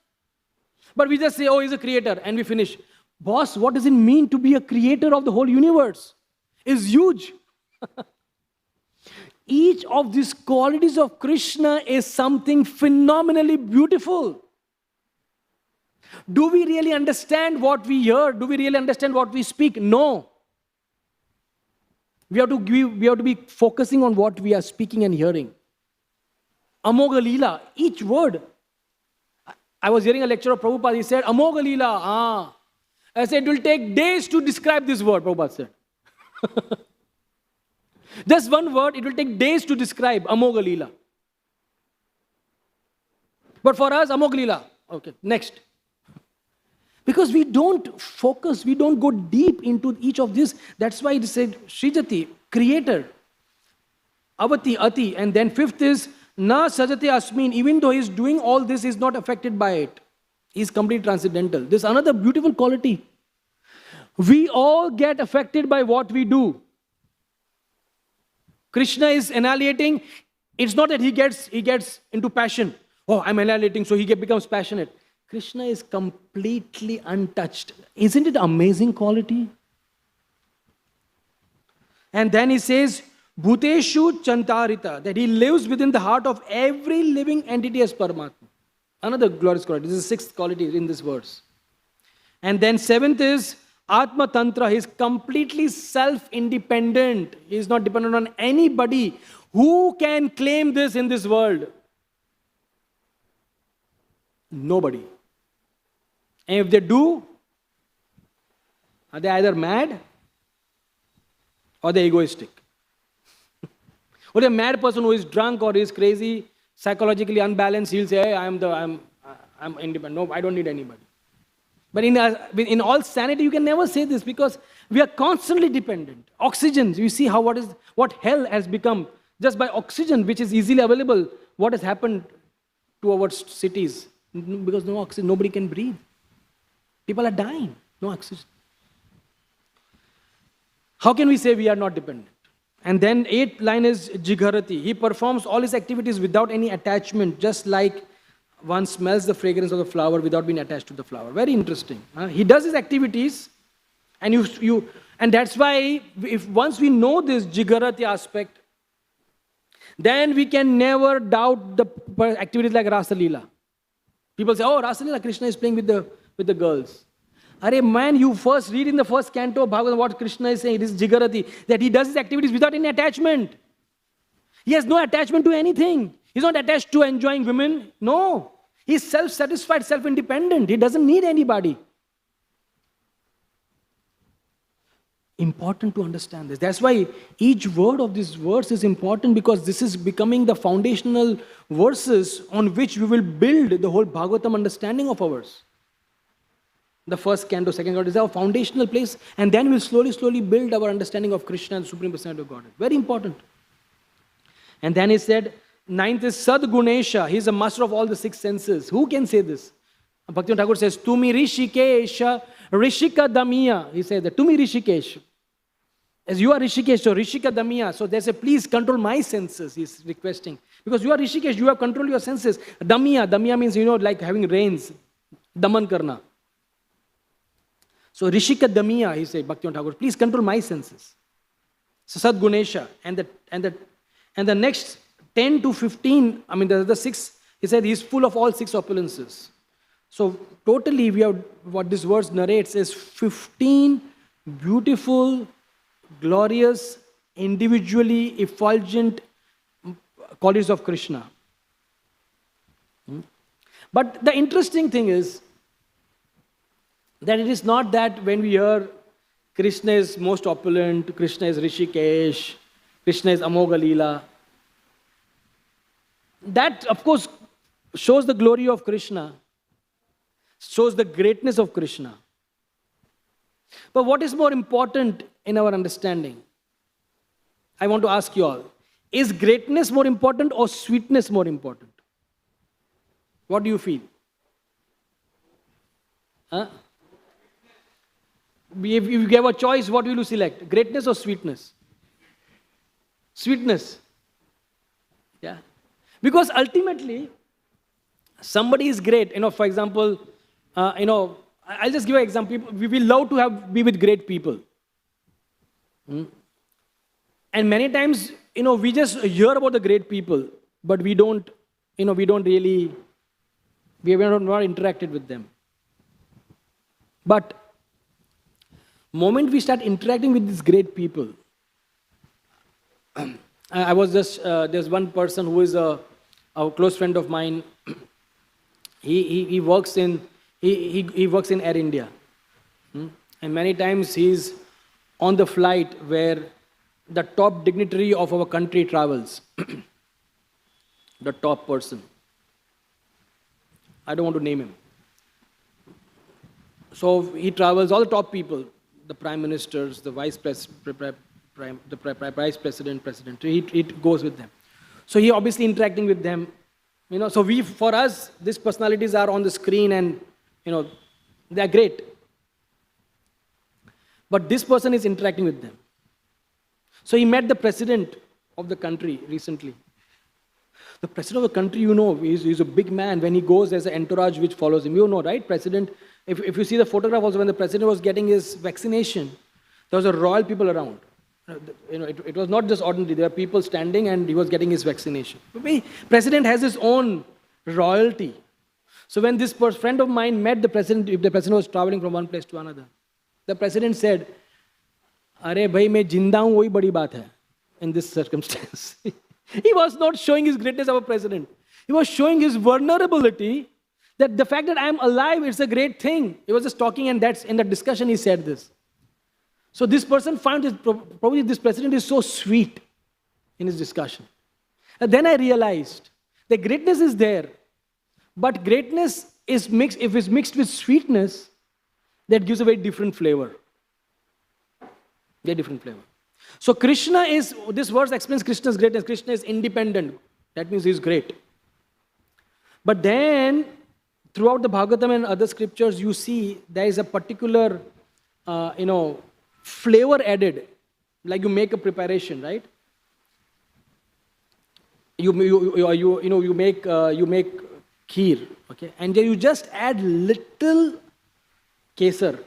But we just say, oh, he's a creator, and we finish. Boss, what does it mean to be a creator of the whole universe? It's huge. Each of these qualities of Krishna is something phenomenally beautiful. Do we really understand what we hear? Do we really understand what we speak? No. We have to be focusing on what we are speaking and hearing. Amogha Leela, each word. I was hearing a lecture of Prabhupada, he said, Amogha Leela, I said, it will take days to describe this word, Prabhupada said. Just one word, it will take days to describe Amogha Leela. But for us, Amogha Leela. Okay, next. Because we don't focus, we don't go deep into each of this. That's why it said Srijati, creator. Avati, Ati. And then fifth is Na Sajate Asmin. Even though he's doing all this, he's not affected by it. He's completely transcendental. This is another beautiful quality. We all get affected by what we do. Krishna is annihilating. It's not that he gets into passion. Oh, I'm annihilating, so he becomes passionate. Krishna is completely untouched. Isn't it amazing quality? And then he says, Bhuteshu Chantarita, that he lives within the heart of every living entity as Paramatma. Another glorious quality. This is the sixth quality in this verse. And then seventh is Atma Tantra. He is completely self-independent. He is not dependent on anybody. Who can claim this in this world? Nobody. And if they do, are they either mad or they're egoistic? Or a mad person who is drunk or is crazy, psychologically unbalanced, he'll say, hey, I'm independent. No, I don't need anybody. But in all sanity, you can never say this because we are constantly dependent. Oxygen, you see what hell has become. Just by oxygen, which is easily available, what has happened to our cities? Because no oxygen, nobody can breathe. People are dying, no oxygen. How can we say we are not dependent? And then eighth line is Jigharati. He performs all his activities without any attachment, just like one smells the fragrance of the flower without being attached to the flower. Very interesting. He does his activities, and and that's why if once we know this Jigharati aspect, then we can never doubt the activities like Rasa Leela. People say, oh, Rasa Leela, Krishna is playing with the girls. Arey man, you first read in the first canto of Bhagavatam what Krishna is saying. It is Jigharati, that he does his activities without any attachment. He has no attachment to anything. He's not attached to enjoying women. No. He's self-satisfied, self-independent. He doesn't need anybody. Important to understand this. That's why each word of this verse is important, because this is becoming the foundational verses on which we will build the whole Bhagavatam understanding of ours. The first canto, second canto is our foundational place, and then we'll slowly build our understanding of Krishna and the Supreme Personality of Godhead. Very important. And then he said, ninth is Sadgunesha. He's a master of all the six senses. Who can say this? Bhaktivinoda Thakur says, Tumi Rishikesha Rishika Damiya. He said that, Tumi Rishikesh. As you are Rishikesh, so Rishika Damiya. So they say, please control my senses, he's requesting. Because you are Rishikesh, you have control your senses. Damiya. Damiya means, like having reins. Daman karna. So Rishika Damiya, he said, Bhaktivinoda Thakur, please control my senses. So Sadgunesha. And the next 10 to 15, the 6, he said he's full of all 6 opulences. So totally we have, what this verse narrates is 15 beautiful, glorious, individually effulgent qualities of Krishna. But the interesting thing is that it is not that when we hear Krishna is most opulent, Krishna is Rishikesh, Krishna is Amoga Leela. That, of course, shows the glory of Krishna, shows the greatness of Krishna. But what is more important in our understanding? I want to ask you all, is greatness more important or sweetness more important? What do you feel? If you gave a choice, what will you select? Greatness or sweetness? Sweetness. Yeah. Because ultimately, somebody is great. For example, I'll just give an example. We love to be with great people. And many times, we just hear about the great people, but we don't really, we have not interacted with them. But moment we start interacting with these great people, I was just, there's one person who is a close friend of mine. He works in Air India. And many times he's on the flight where the top dignitary of our country travels. The top person. I don't want to name him. So he travels, all the top people, the prime ministers, the vice president, president, he goes with them. So he obviously interacting with them. So for us, these personalities are on the screen and, they are great. But this person is interacting with them. So he met the president of the country recently. The president of the country, he's a big man. When he goes, there's an entourage which follows him. Right? President, if you see the photograph also, when the president was getting his vaccination, there was a royal people around. It was not just ordinary. There were people standing and he was getting his vaccination. The president has his own royalty. So when this friend of mine met the president, if the president was traveling from one place to another, the president said, "Arey bhai, main jinda hu, wohi badi baat hai in this circumstance." He was not showing his greatness of a president. He was showing his vulnerability, that the fact that I am alive, it's a great thing. He was just talking, and that's in the discussion he said this. So this person found probably this president is so sweet in his discussion. And then I realized the greatness is there, but greatness is mixed, if it's mixed with sweetness, that gives a very different flavor. Very different flavor. So Krishna is, this verse explains Krishna's greatness. Krishna is independent. That means he's great. But then, throughout the Bhagavatam and other scriptures, you see there is a particular, flavor added. Like you make a preparation, right? You make kheer, okay? And then you just add little kesar.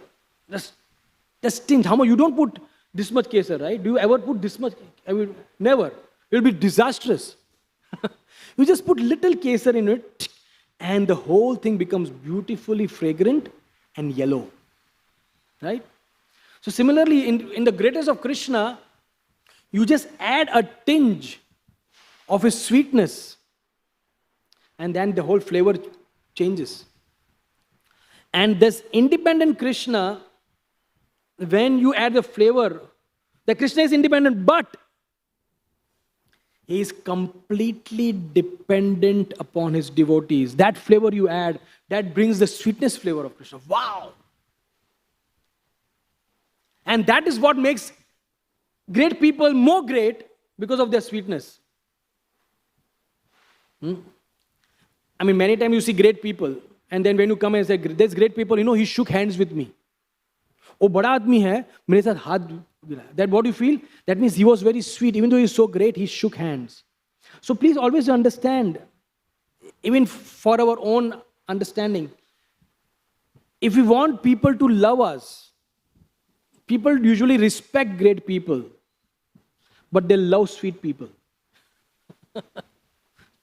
Just tint. How much? You don't put this much kesar, right? Do you ever put this much? Never. It will be disastrous. You just put little kesar in it, and the whole thing becomes beautifully fragrant and yellow. Right? So similarly, in the greatness of Krishna, you just add a tinge of his sweetness, and then the whole flavor changes. And this independent Krishna, when you add the flavor, that Krishna is independent, but he is completely dependent upon his devotees. That flavor you add, that brings the sweetness flavor of Krishna. Wow! And that is what makes great people more great, because of their sweetness. I mean, many times you see great people, and then when you come and say, there's great people, he shook hands with me. Oh, bada aadmi hai, mere saath haath milaya. That what you feel? That means he was very sweet. Even though he's so great, he shook hands. So please always understand, even for our own understanding, if we want people to love us, people usually respect great people, but they love sweet people.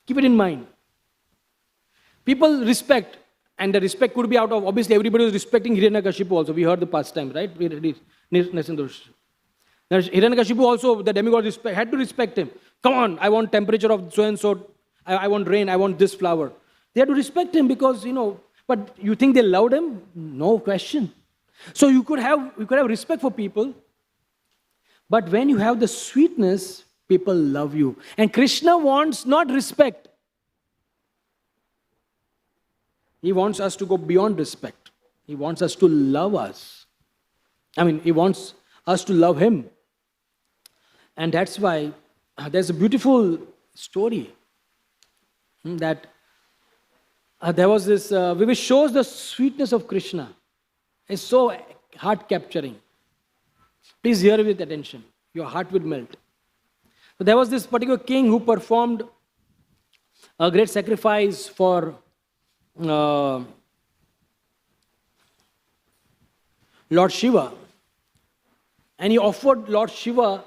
Keep it in mind. People respect, and the respect could be out of, obviously everybody was respecting Hiranyakashipu also. We heard the past time, right? Hiranyakashipu also, the demigod had to respect him. Come on, I want temperature of so-and-so, I want rain, I want this flower. They had to respect him because, but you think they loved him? No question. So you could have respect for people, but when you have the sweetness, people love you. And Krishna wants not respect. He wants us to go beyond respect. He wants us to love us. He wants us to love him. And that's why there's a beautiful story that there was this, which shows the sweetness of Krishna. It's so heart-capturing. Please hear with attention. Your heart will melt. So there was this particular king who performed a great sacrifice for Lord Shiva. And he offered Lord Shiva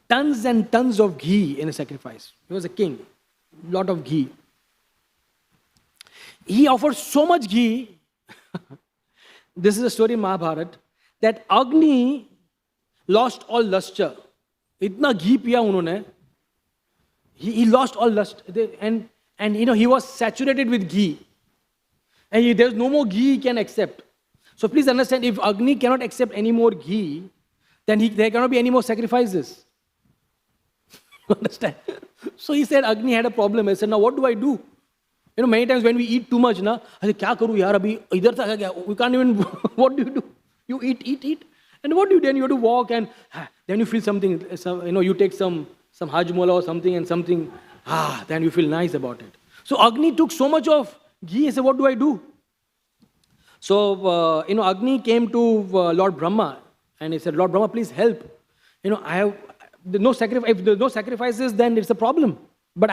tons and tons of ghee in a sacrifice. He was a king. Lot of ghee. He offered so much ghee, this is a story in Mahabharata, that Agni lost all luster. Itna ghee piya unhone, he lost all lust. And he was saturated with ghee. And there's no more ghee he can accept. So please understand, if Agni cannot accept any more ghee, then there cannot be any more sacrifices. Understand? So he said, Agni had a problem. I said, now what do I do? Many times when we eat too much, I say, kya karu yaar, abhi idhar tak hai kya? We can't even, what do you do? You eat. And what do you do? Then you have to walk, and then you feel something, you take some hajmola or something, and something, then you feel nice about it. So Agni took so much of ghee. He said, what do I do? So, Agni came to Lord Brahma, and he said, Lord Brahma, please help. If there's no sacrifices, then it's a problem. But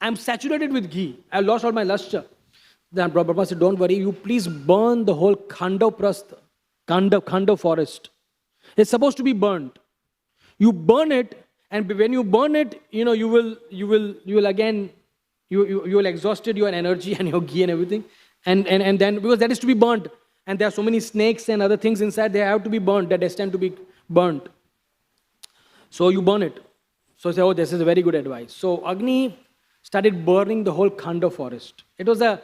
I'm saturated with ghee. I lost all my luster. Then Brahma said, don't worry, you please burn the whole Khanda forest. It's supposed to be burnt. You burn it, and when you burn it, you will again, you will exhausted your energy and your ghee and everything. And then, because that is to be burnt, and there are so many snakes and other things inside, they have to be burnt, they're destined to be burnt. So you burn it. So I say, this is a very good advice. So Agni started burning the whole Khanda forest. It was a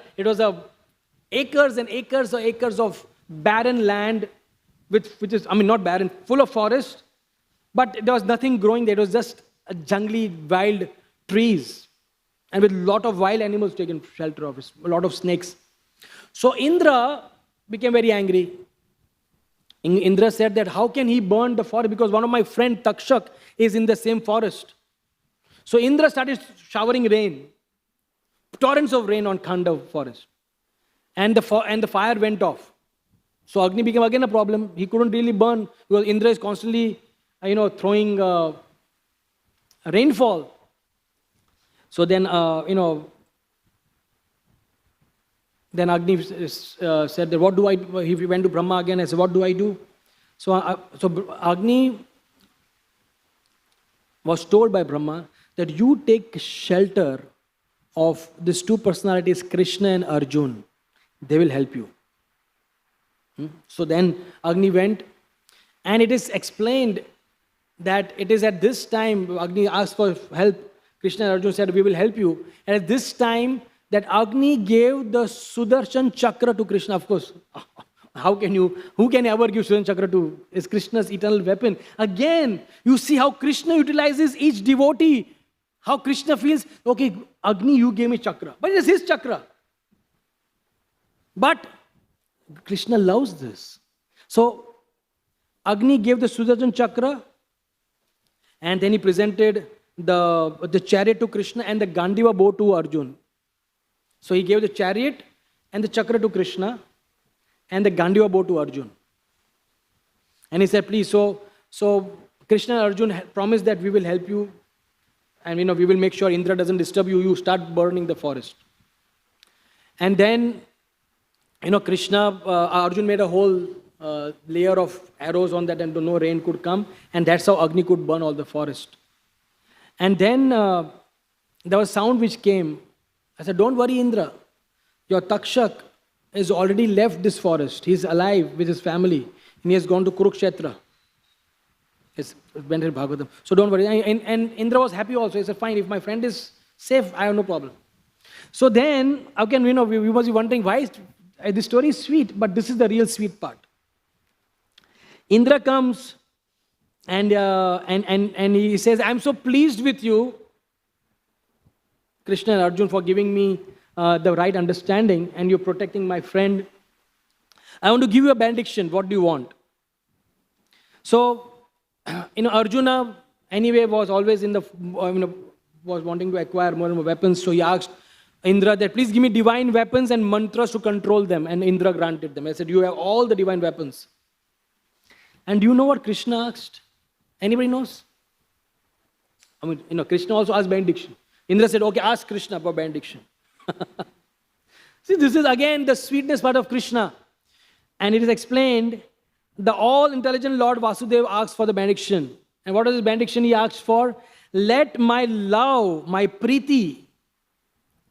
acres and acres of barren land, which is, not barren, full of forest, but there was nothing growing there. It was just a jungly, wild trees, and with a lot of wild animals taking shelter of it, a lot of snakes. So Indra became very angry. Indra said that how can he burn the forest, because one of my friend Takshak is in the same forest. So Indra started showering rain, torrents of rain on Khanda forest, and the fire went off. So Agni became again a problem. He couldn't really burn because Indra is constantly, throwing rainfall. So then, then Agni said that what do I do? He went to Brahma again. I said, what do I do? So Agni was told by Brahma that you take shelter of these two personalities, Krishna and Arjun. They will help you. So then Agni went, and it is explained that it is at this time, Agni asked for help. Krishna and Arjun said, we will help you. And at this time, that Agni gave the Sudarshan Chakra to Krishna. Of course, Who can ever give Sudarshan Chakra to, is Krishna's eternal weapon. Again, you see how Krishna utilizes each devotee. How Krishna feels, okay, Agni, you gave me chakra. But it is his chakra. But Krishna loves this. So, Agni gave the Sudarshan Chakra, and then he presented the chariot to Krishna and the Gandiva bow to Arjun. So he gave the chariot and the chakra to Krishna and the Gandiva bow to Arjun. And he said, please, so Krishna and Arjun promised that we will help you, and we will make sure Indra doesn't disturb you. You start burning the forest. And then, Krishna, Arjun made a whole layer of arrows on that, and no rain could come, and that's how Agni could burn all the forest. And then there was sound which came. I said, don't worry, Indra. Your Takshak has already left this forest. He's alive with his family, and he has gone to Kurukshetra. It's went in Bhagavatam. So don't worry. And Indra was happy also. He said, fine, if my friend is safe, I have no problem. So then, again, we must be wondering why this story is sweet, but this is the real sweet part. Indra comes and he says, I'm so pleased with you, Krishna and Arjun, for giving me the right understanding, and you're protecting my friend. I want to give you a benediction. What do you want? So, Arjuna anyway was always was wanting to acquire more and more weapons. So he asked Indra that please give me divine weapons and mantras to control them. And Indra granted them. I said, you have all the divine weapons. And do you know what Krishna asked? Anybody knows? Krishna also asked benediction. Indra said, okay, ask Krishna for benediction. See, this is again the sweetness part of Krishna. And it is explained, the all-intelligent Lord Vasudeva asked for the benediction. And what was the benediction he asked for? Let my love, my priti.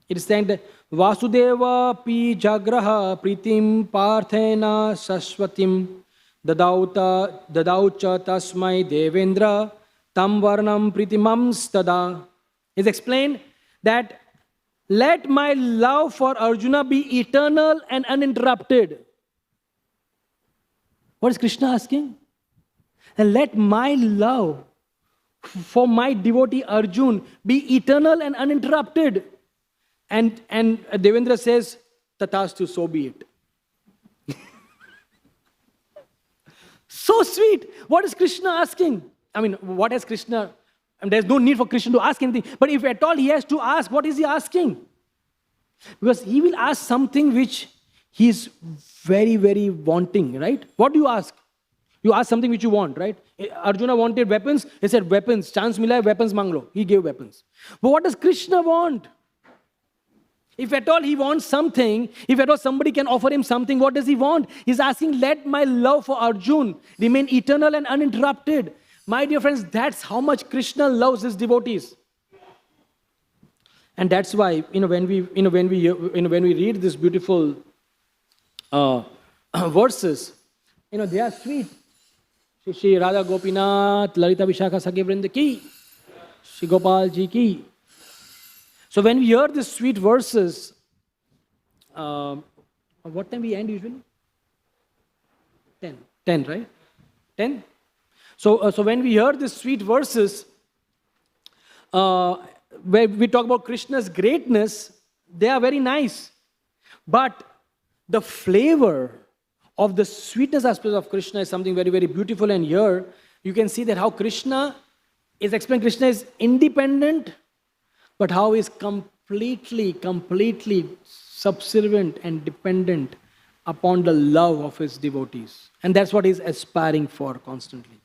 It is saying that Vasudeva pi jagraha pritim parthena saswatim dadaucha tasmai devendra tam varnam pritimam stada. It's explained that let my love for Arjuna be eternal and uninterrupted. What is Krishna asking? And let my love for my devotee Arjun be eternal and uninterrupted. And Devendra says, Tatastu, so be it. So sweet. What is Krishna asking? What has Krishna? There's no need for Krishna to ask anything. But if at all he has to ask, what is he asking? Because he will ask something which he is very, very wanting, right? What do you ask? You ask something which you want, right? Arjuna wanted weapons. He said, weapons. Chance mila hai, weapons manglo. He gave weapons. But what does Krishna want? If at all he wants something, if at all somebody can offer him something, what does he want? He's asking, let my love for Arjun remain eternal and uninterrupted. My dear friends, that's how much Krishna loves his devotees. And that's why, when we read these beautiful verses, they are sweet. Shri Radha Gopinath, Lalita Vishakha Sakhi Vrinda ki, Shri Gopal ji ki. So when we hear these sweet verses, what time we end usually? 10, right? 10? So when we hear these sweet verses, where we talk about Krishna's greatness, they are very nice. But the flavor of the sweetness aspect of Krishna is something very, very beautiful. And here you can see that how Krishna is explained. Krishna is independent, but how he is completely subservient and dependent upon the love of his devotees. And that's what he's aspiring for constantly.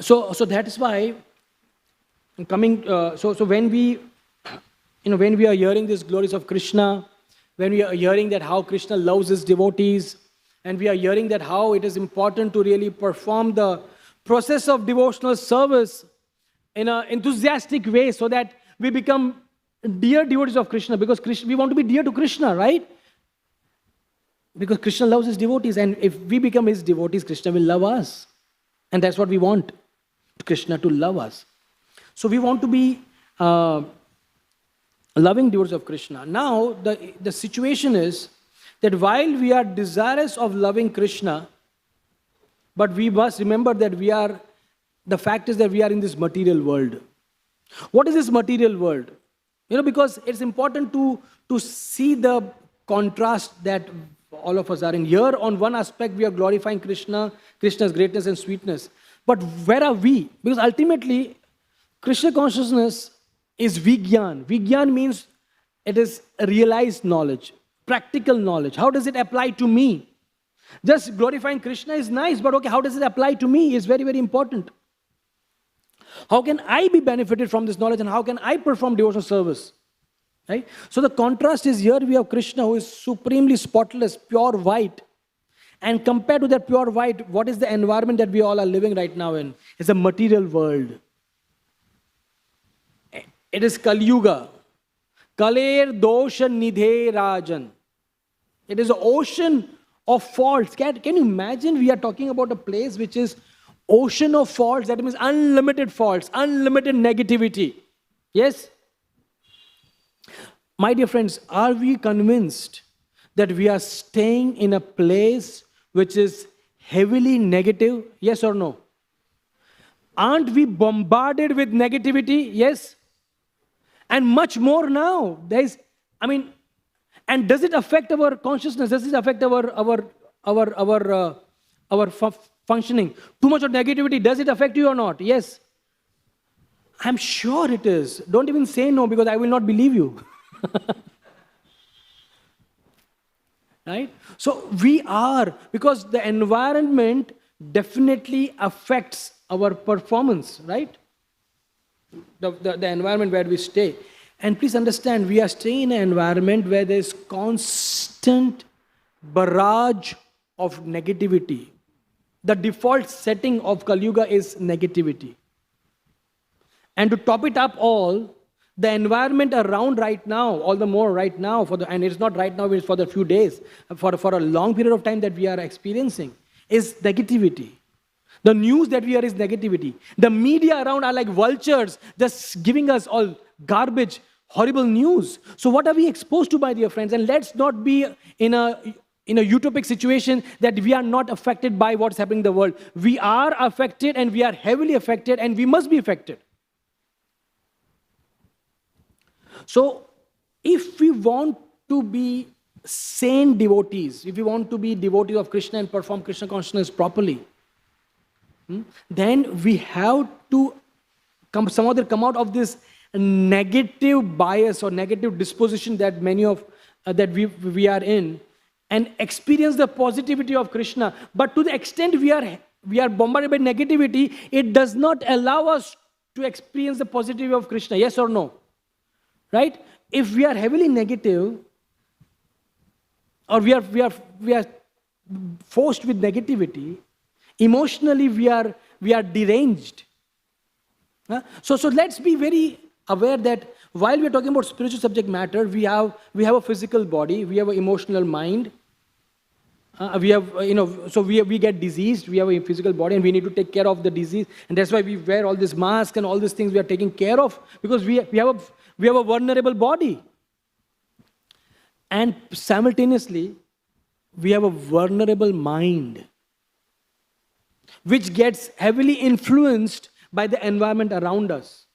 So that is why when we are hearing these glories of Krishna, when we are hearing that how Krishna loves his devotees, and we are hearing that how it is important to really perform the process of devotional service in an enthusiastic way so that we become dear devotees of Krishna, because we want to be dear to Krishna, right? Because Krishna loves his devotees, and if we become his devotees, Krishna will love us. And that's what we want, Krishna to love us. So we want to be loving devotees of Krishna. Now, the situation is that while we are desirous of loving Krishna, but we must remember that the fact is that we are in this material world. What is this material world? Because it's important to see the contrast that all of us are in. Here, on one aspect, we are glorifying Krishna, Krishna's greatness and sweetness. But where are we? Because ultimately, Krishna consciousness is Vigyan. Vigyan means it is realized knowledge, practical knowledge. How does it apply to me? Just glorifying Krishna is nice, but okay, how does it apply to me is very, very important. How can I be benefited from this knowledge and how can I perform devotional service? Right? So the contrast is here we have Krishna who is supremely spotless, pure white. And compared to that pure white, what is the environment that we all are living right now in? It's a material world. It is Kali Yuga. Kaler dosha nidhe rajan. It is an ocean of faults. Can you imagine we are talking about a place which is ocean of faults? That means unlimited faults, unlimited negativity. Yes? My dear friends, are we convinced that we are staying in a place which is heavily negative? Yes or no? Aren't we bombarded with negativity? Yes? And much more now. And does it affect our consciousness? Does it affect our functioning? Too much of negativity, does it affect you or not? Yes. I'm sure it is. Don't even say no because I will not believe you. Right? So we are, because the environment definitely affects our performance, right? The environment where we stay. And please understand, we are staying in an environment where there is constant barrage of negativity. The default setting of Kali Yuga is negativity. And to top it up all, the environment around right now, all the more right now, and it's not right now, it's for the few days, for a long period of time that we are experiencing, is negativity. The news that we hear is negativity. The media around are like vultures, just giving us all garbage, horrible news. So what are we exposed to, my dear friends? And let's not be in a utopic situation that we are not affected by what's happening in the world. We are affected and we are heavily affected and we must be affected. So if we want to be sane devotees, if we want to be devotees of Krishna and perform Krishna consciousness properly, then we have to come out of this negative bias or negative disposition that many of that we are in, and experience the positivity of Krishna. But to the extent we are bombarded by negativity, it does not allow us to experience the positivity of Krishna. Yes or no? Right? If we are heavily negative, or we are forced with negativity, emotionally we are deranged. So let's be very aware that while we are talking about spiritual subject matter, we have a physical body, we have an emotional mind, we get diseased, we have a physical body and we need to take care of the disease, and that's why we wear all this mask and all these things we are taking care of, because we have a vulnerable body. And simultaneously, we have a vulnerable mind, which gets heavily influenced by the environment around us.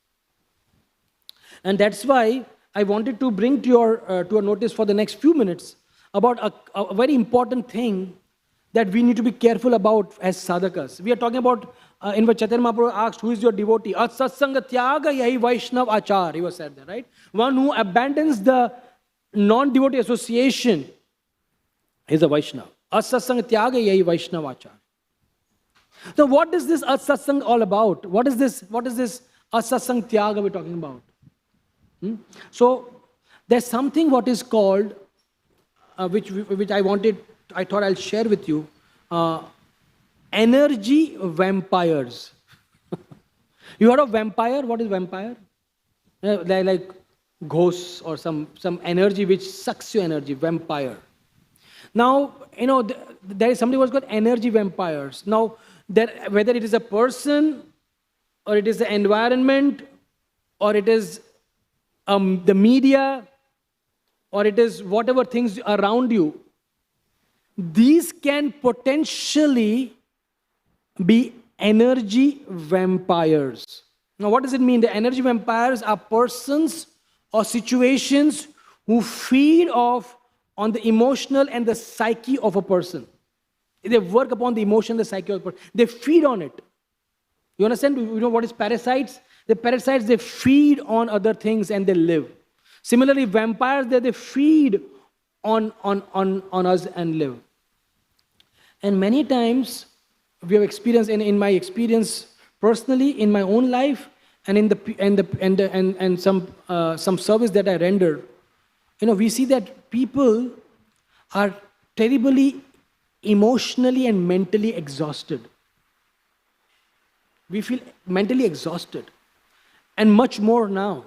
And that's why I wanted to bring to your notice for the next few minutes about a very important thing that we need to be careful about as sadhakas. We are talking about, in which Chaitanya Mahaprabhu asked, who is your devotee? At satsanga tyaga yahi Vaishnav achar, he was said there, right? One who abandons the non-devotee association is a Vaishnav. At satsanga tyaga yahi Vaishnav achar. So what is this At satsang all about? What is this At satsang tyaga we're talking about? So there's something what is called, which I thought I'll share with you, energy vampires. You heard of vampire? What is vampire? They're like ghosts or some energy which sucks your energy, vampire. Now, there is something what's called energy vampires. Now, whether it is a person, or it is the environment, or it is the media, or it is whatever things around you, these can potentially be energy vampires. Now, what does it mean? The energy vampires are persons or situations who feed off on the emotional and the psyche of a person. They work upon the emotion, the psyche of a person. They feed on it. You understand? You know what is parasites? The parasites, they feed on other things and they live. Similarly, vampires, they feed on us and live. And many times, we have experienced, in my experience personally, in my own life, and in some service that I render, we see that people are terribly emotionally and mentally exhausted. We feel mentally exhausted, and much more now,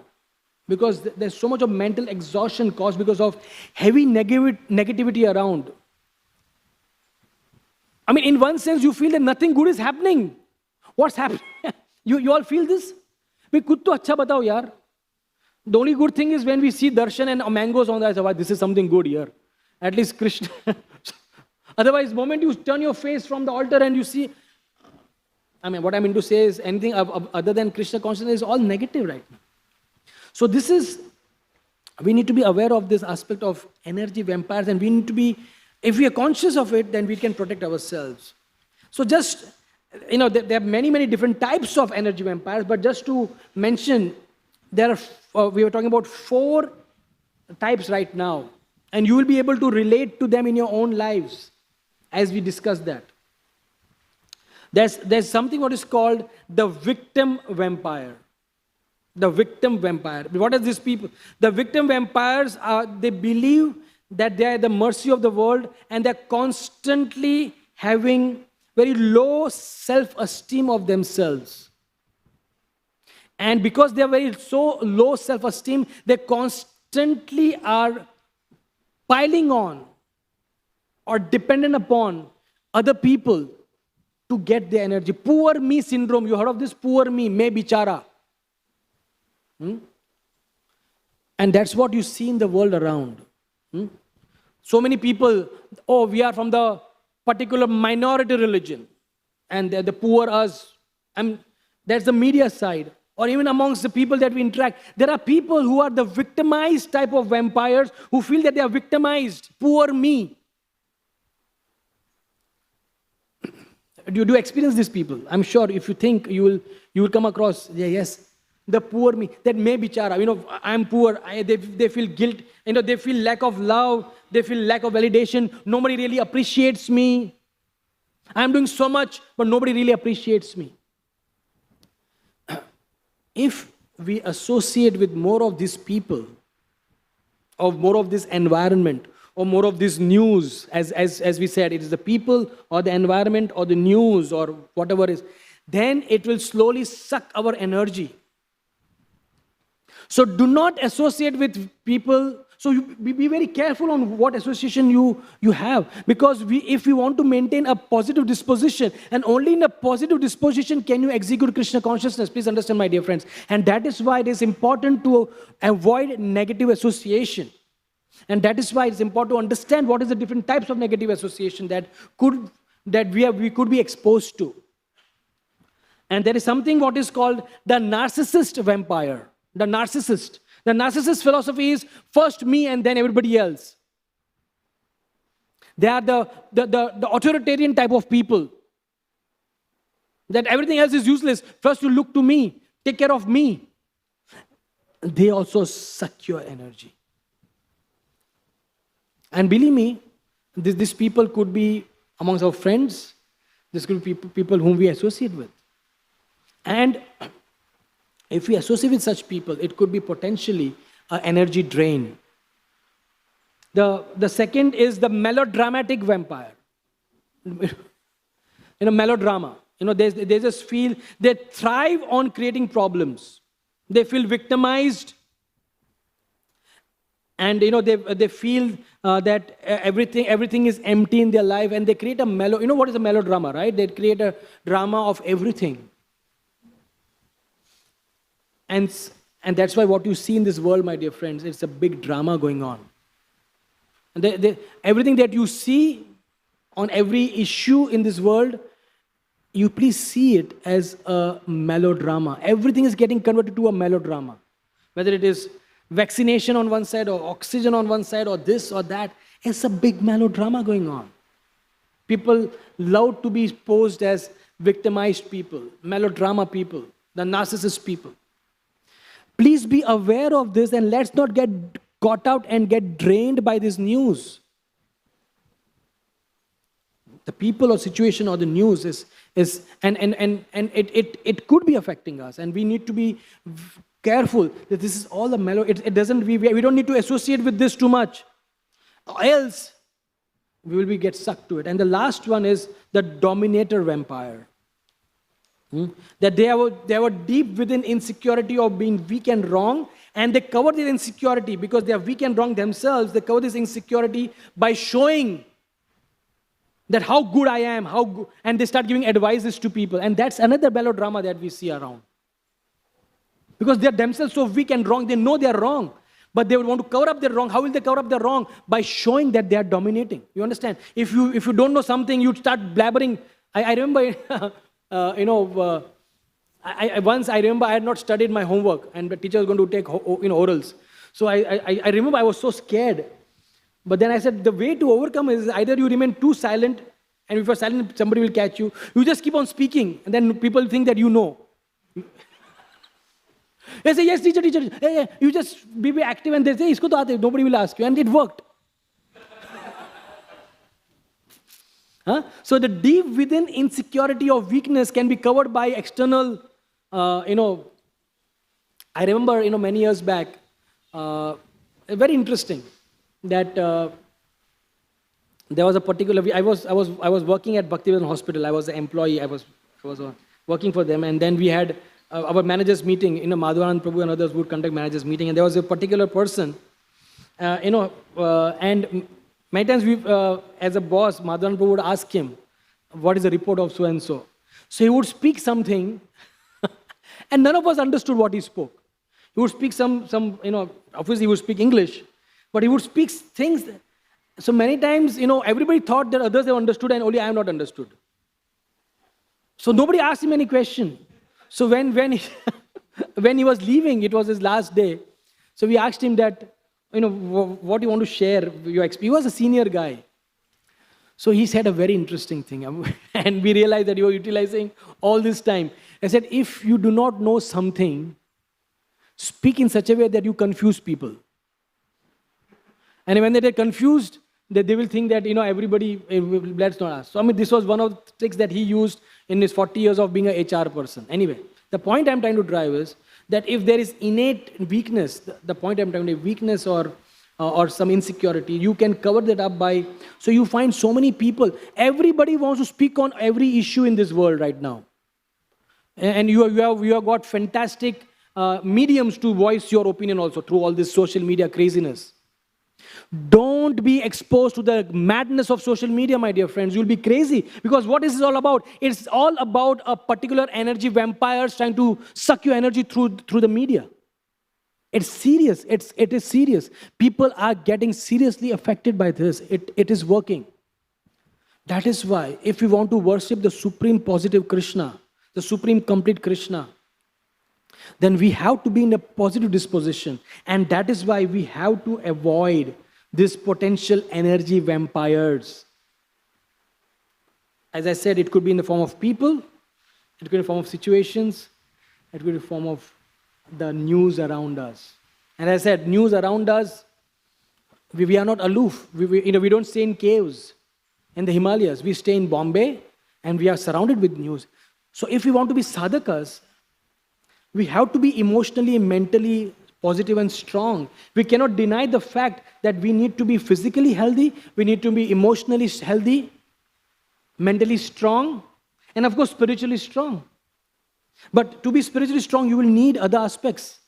because there's so much of mental exhaustion caused because of heavy negativity around. I mean, in one sense, you feel that nothing good is happening. What's happening? You all feel this? Kuch to acha batao yaar. The only good thing is when we see darshan and mangoes on the eyes, this is something good here. At least Krishna. Otherwise, the moment you turn your face from the altar and you see, what I mean to say is anything other than Krishna consciousness is all negative right now. So we need to be aware of this aspect of energy vampires, and we need to be, if we are conscious of it, then we can protect ourselves. So just, there are many different types of energy vampires, but just to mention, we were talking about 4 types right now, and you will be able to relate to them in your own lives as we discuss that. There's something what is called the victim vampire. The victim vampire. What are these people? The victim vampires they believe that they are at the mercy of the world, and they're constantly having very low self-esteem of themselves. And because they are so low self-esteem, they constantly are piling on or dependent upon other people to get their energy. Poor me syndrome. You heard of this? Poor me, me bichara. And that's what you see in the world around. So many people, we are from the particular minority religion, and they're the poor us. And that's the media side. Or even amongst the people that we interact, there are people who are the victimized type of vampires who feel that they are victimized. Poor me. Do you experience these people? I'm sure if you think, you will come across, yes, the poor me, that may bichara, I'm poor, they feel guilt, they feel lack of love, they feel lack of validation, nobody really appreciates me. I'm doing so much, but nobody really appreciates me. If we associate with more of these people, or more of this environment, or more of this news, as we said, it is the people or the environment or the news or whatever it is, then it will slowly suck our energy. So do not associate with people. So be very careful on what association you have, because if we want to maintain a positive disposition, and only in a positive disposition can you execute Krishna consciousness. Please understand, my dear friends. And that is why it is important to avoid negative association. And that is why it's important to understand what is the different types of negative association that we could be exposed to. And there is something what is called the narcissist vampire. The narcissist. The narcissist philosophy is first me and then everybody else. They are the authoritarian type of people. That everything else is useless. First you look to me, take care of me. They also suck your energy. And believe me, these people could be amongst our friends. This could be people whom we associate with. And if we associate with such people, it could be potentially an energy drain. The second is the melodramatic vampire. Melodrama. They just feel, they thrive on creating problems. They feel victimized. And they feel that everything is empty in their life, and they create a what is a melodrama, right? They create a drama of everything. And And that's why what you see in this world, my dear friends, it's a big drama going on. And everything that you see on every issue in this world, you please see it as a melodrama. Everything is getting converted to a melodrama. Whether it is vaccination on one side or oxygen on one side or this or that, it's a big melodrama going on. People love to be posed as victimized people, melodrama people, the narcissist people. Please be aware of this and let's not get caught out and get drained by this news. The people or situation or the news is it could be affecting us, and we need to be careful that this is all a mellow. It doesn't. We don't need to associate with this too much, or else we will get sucked to it. And the last one is the dominator vampire. That they were deep within insecurity of being weak and wrong, and they cover their insecurity because they are weak and wrong themselves. They cover this insecurity by showing that how good I am, and they start giving advices to people. And that's another melodrama that we see around. Because they are themselves so weak and wrong, they know they are wrong, but they would want to cover up their wrong. How will they cover up their wrong? By showing that they are dominating. You understand? If you don't know something, you start blabbering. I remember, once I remember I had not studied my homework, and the teacher was going to take orals. So I remember I was so scared. But then I said, the way to overcome is either you remain too silent, and if you're silent, somebody will catch you. You just keep on speaking, and then people think that you know. They say, yes, teacher. Hey, you just be active, and they say, isko to aate, nobody will ask you. And it worked. So the deep within insecurity or weakness can be covered by external, I remember, many years back, very interesting, that there was a particular, I was working at Bhaktivedanta Hospital. I was an employee. I was working for them, and then we had our managers meeting. Madhavanand Prabhu and others would conduct managers meeting, and there was a particular person, and many times we, as a boss, Madhavanand Prabhu would ask him, what is the report of so and so? So he would speak something, and none of us understood what he spoke. He would speak some obviously he would speak English, but he would speak things. So many times, everybody thought that others have understood and only I have not understood. So nobody asked him any question. So when he was leaving, it was his last day. So we asked him that, what do you want to share your experience? He was a senior guy. So he said a very interesting thing. And we realized that he was utilizing all this time. I said, if you do not know something, speak in such a way that you confuse people. And when they get confused, they will think that, everybody, let's not ask. So, this was one of the tricks that he used in his 40 years of being an HR person. Anyway, the point I'm trying to drive is that if there is innate weakness, the point I'm trying to weakness or some insecurity, you can cover that up by, so you find so many people, everybody wants to speak on every issue in this world right now. And you have got fantastic mediums to voice your opinion also through all this social media craziness. Don't be exposed to the madness of social media, my dear friends. You'll be crazy. Because what is this all about? It's all about a particular energy vampires trying to suck your energy through the media. It's serious. It is serious. People are getting seriously affected by this. It is working. That is why if we want to worship the supreme positive Krishna, the supreme complete Krishna, then we have to be in a positive disposition. And that is why we have to avoid these potential energy vampires. As I said, it could be in the form of people, it could be in the form of situations, it could be in the form of the news around us. And as I said, news around us, we are not aloof. We don't stay in caves in the Himalayas. We stay in Bombay and we are surrounded with news. So if we want to be sadhakas, we have to be emotionally and mentally positive and strong. We cannot deny the fact that we need to be physically healthy, we need to be emotionally healthy, mentally strong, and of course spiritually strong. But to be spiritually strong, you will need other aspects.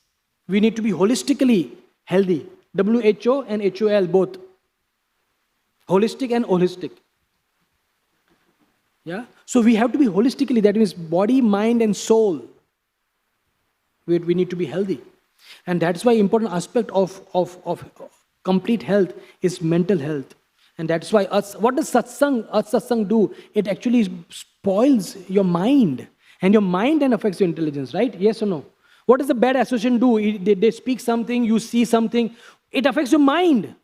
We need to be holistically healthy. WHO and HOL both. Holistic and holistic. Yeah? So we have to be holistically, that means body, mind and soul. We need to be healthy. And that's why important aspect of complete health is mental health. And that's why what does satsang do? It actually spoils your mind. And your mind then affects your intelligence, right? Yes or no? What does the bad association do? They speak something, you see something. It affects your mind.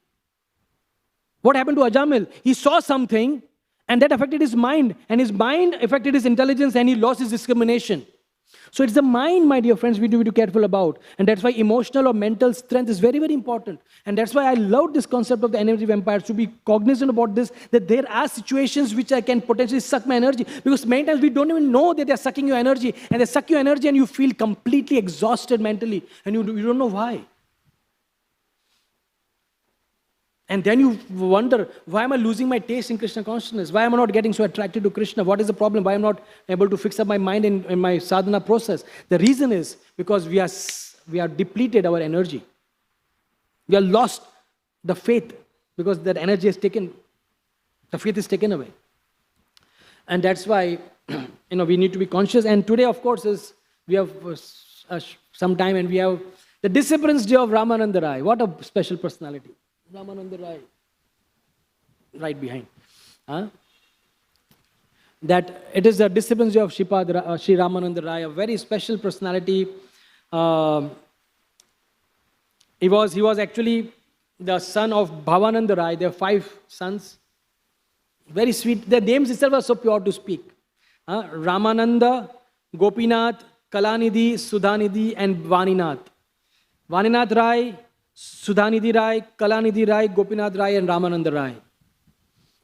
What happened to Ajamil? He saw something and that affected his mind. And his mind affected his intelligence and he lost his discrimination. So it's the mind, my dear friends, we do be careful about. And that's why emotional or mental strength is very, very important. And that's why I love this concept of the energy vampires, to be cognizant about this, that there are situations which I can potentially suck my energy. Because many times we don't even know that they're sucking your energy. And they suck your energy and you feel completely exhausted mentally. And you don't know why. And then you wonder, why am I losing my taste in Krishna consciousness? Why am I not getting so attracted to Krishna? What is the problem? Why am I not able to fix up my mind in my sadhana process? The reason is because we are depleted our energy. We are lost the faith because that energy is taken, the faith is taken away. And that's why we need to be conscious. And today, of course, we have some time and we have the Disciples' Day of Ramananda Rai. What a special personality. Ramananda Rai, right behind. That it is the Disciples' Day of Sri Ramananda Rai, a very special personality. He was actually the son of Bhavananda Rai. There are 5 sons. Very sweet. Their names itself are so pure to speak. Ramananda, Gopinath, Kalanidhi, Sudhanidhi, and Vaninath. Vaninath Rai, Sudhanidhi Rai, Kalanidhi Rai, Gopinath Rai, and Ramananda Rai.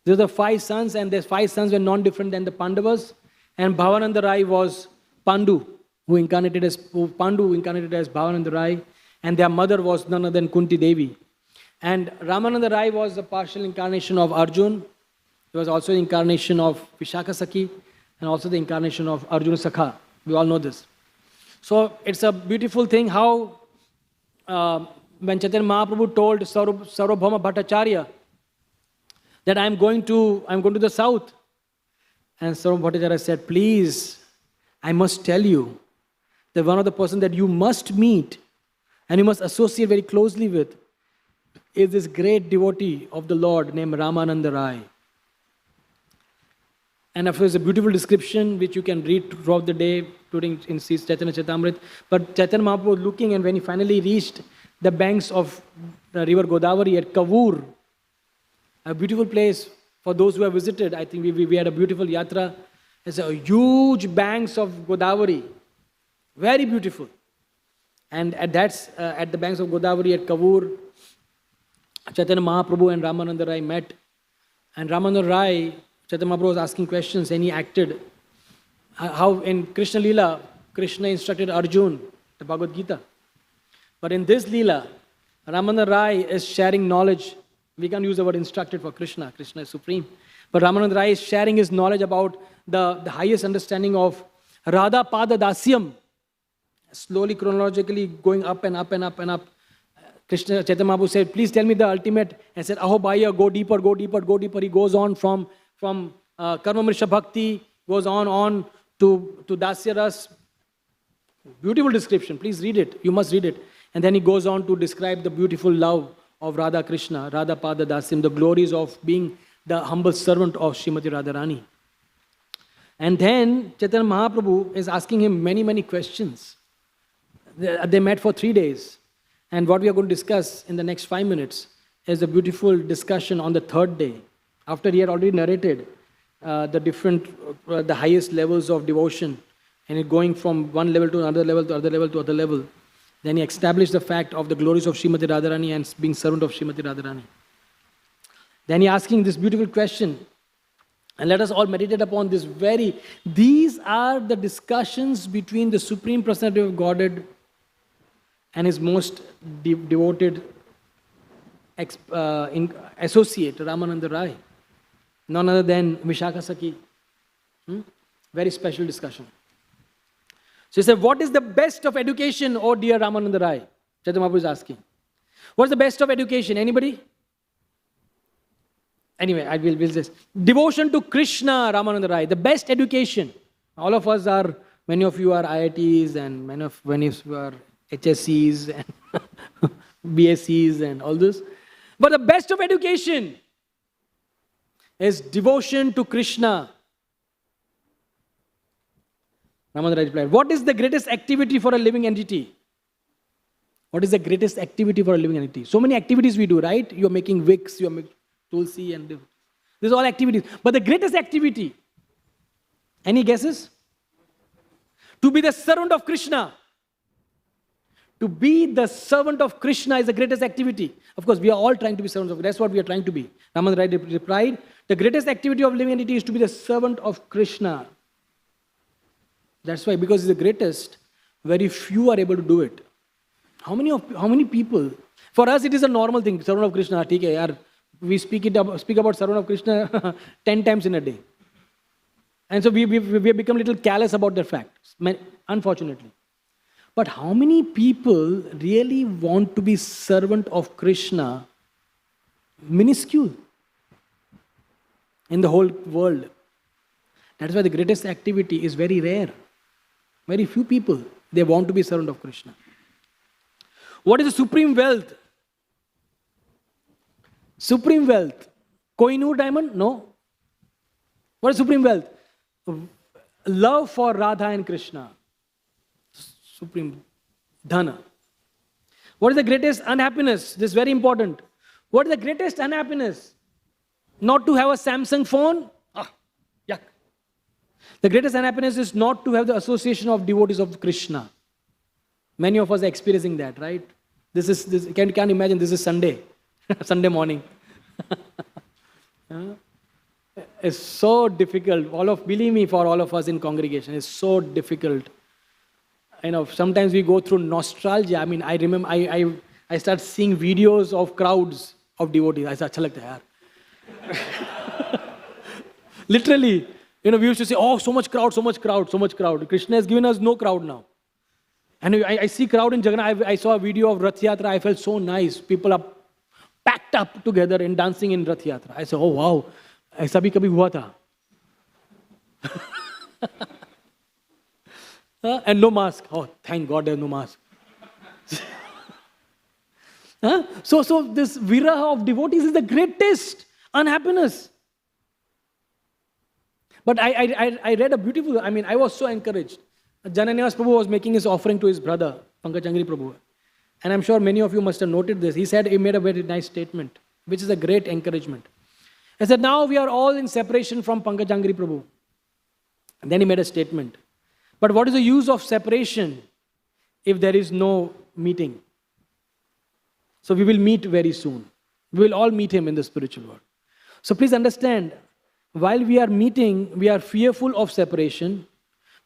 These are the 5 sons, and these 5 sons were non-different than the Pandavas. And Bhavananda Rai was Pandu, who incarnated as Bhavananda Rai, and their mother was none other than Kunti Devi. And Ramananda Rai was a partial incarnation of Arjun. He was also the incarnation of Vishaka Sakhi, and also the incarnation of Arjuna Sakha. We all know this. So it's a beautiful thing how when Chaitanya Mahaprabhu told Sarvabhauma Bhattacharya that I'm going to the south. And Sarvabhauma Bhattacharya said, please, I must tell you that one of the persons that you must meet and you must associate very closely with is this great devotee of the Lord named Ramananda Rai. And of course, a beautiful description which you can read throughout the day in Chaitanya Charitamrita. But Chaitanya Mahaprabhu was looking, and when he finally reached the banks of the river Godavari at Kavur, a beautiful place for those who have visited. I think we had a beautiful yatra. It's a huge banks of Godavari, very beautiful. And at the banks of Godavari at Kavur, Chaitanya Mahaprabhu and Ramananda Rai met. And Ramananda Rai, Chaitanya Mahaprabhu was asking questions, and he acted. How in Krishna Leela, Krishna instructed Arjun, the Bhagavad Gita. But in this Leela, Ramananda Rai is sharing knowledge. We can use the word instructed for Krishna. Krishna is supreme. But Ramananda Rai is sharing his knowledge about the highest understanding of Radha Pada Dasyam. Slowly, chronologically going up and up and up and up. Krishna, Chaitanya Mahaprabhu said, please tell me the ultimate. And said, Aho Bhaiya, go deeper, go deeper, go deeper. He goes on from Karma Mrisha Bhakti, goes on to Dasya Ras. Beautiful description. Please read it. You must read it. And then he goes on to describe the beautiful love of Radha Krishna, Radha Pada Dasyam, the glories of being the humble servant of Srimati Radharani. And then Chaitanya Mahaprabhu is asking him many, many questions. They met for 3 days. And what we are going to discuss in the next 5 minutes is a beautiful discussion on the 3rd day. After he had already narrated the highest levels of devotion, and it going from one level to another level to other level to other level. Then he established the fact of the glories of Srimati Radharani and being servant of Srimati Radharani. Then he asking this beautiful question, and let us all meditate upon this these are the discussions between the Supreme Personality of Godhead and his most devoted associate, Ramananda Rai. None other than Vishaka Sakhi. Very special discussion. So he said, what is the best of education, oh dear Ramananda Rai? Chaitanya Mahaprabhu is asking. What's the best of education? Anybody? Anyway, I will just. Devotion to Krishna, Ramananda Rai. The best education. All of us are, many of you are IITs and many of you are HSCs and BSCs and all this. But the best of education is devotion to Krishna. Ramadana replied, what is the greatest activity for a living entity? What is the greatest activity for a living entity? So many activities we do, right? You're making wicks, you're making tulsi, and these are all activities. But the greatest activity, any guesses? To be the servant of Krishna. To be the servant of Krishna is the greatest activity. Of course, we are all trying to be servants of Krishna. That's what we are trying to be. Raman replied, the greatest activity of living entity is to be the servant of Krishna. That's why, because it's the greatest, very few are able to do it. How many people? For us, it is a normal thing. Servant of Krishna, theek hai, yaar. We speak about servant of Krishna 10 times in a day. And so we have become a little callous about that fact, unfortunately. But how many people really want to be servant of Krishna? Minuscule in the whole world. That's why the greatest activity is very rare. Very few people, they want to be servant of Krishna. What is the supreme wealth? Supreme wealth. Kohinoor diamond? No. What is supreme wealth? Love for Radha and Krishna. Supreme dhana. What is the greatest unhappiness? This is very important. What is the greatest unhappiness? Not to have a Samsung phone? Yuck. The greatest unhappiness is not to have the association of devotees of Krishna. Many of us are experiencing that, right? You can't imagine, this is Sunday. Sunday morning. It's so difficult. Believe me, for all of us in congregation, it's so difficult. Sometimes we go through nostalgia. I mean, I remember, I start seeing videos of crowds of devotees. I say, acha lagta hai yaar. Literally, we used to say, oh, so much crowd, so much crowd, so much crowd. Krishna has given us no crowd now. And I see crowd in Jagannath. I saw a video of Rath Yatra. I felt so nice. People are packed up together and dancing in Rath Yatra. I said, oh wow, aisa bhi kabhi hua tha. And no mask. Oh, thank God there's no mask. So this viraha of devotees is the greatest unhappiness. But I read a beautiful, I was so encouraged. Jananyas Prabhu was making his offering to his brother, Pankaj Angri Prabhu. And I'm sure many of you must have noted this. He made a very nice statement, which is a great encouragement. He said, now we are all in separation from Pankaj Angri Prabhu. And then he made a statement. But what is the use of separation if there is no meeting? So we will meet very soon. We will all meet him in the spiritual world. So please understand, while we are meeting, we are fearful of separation.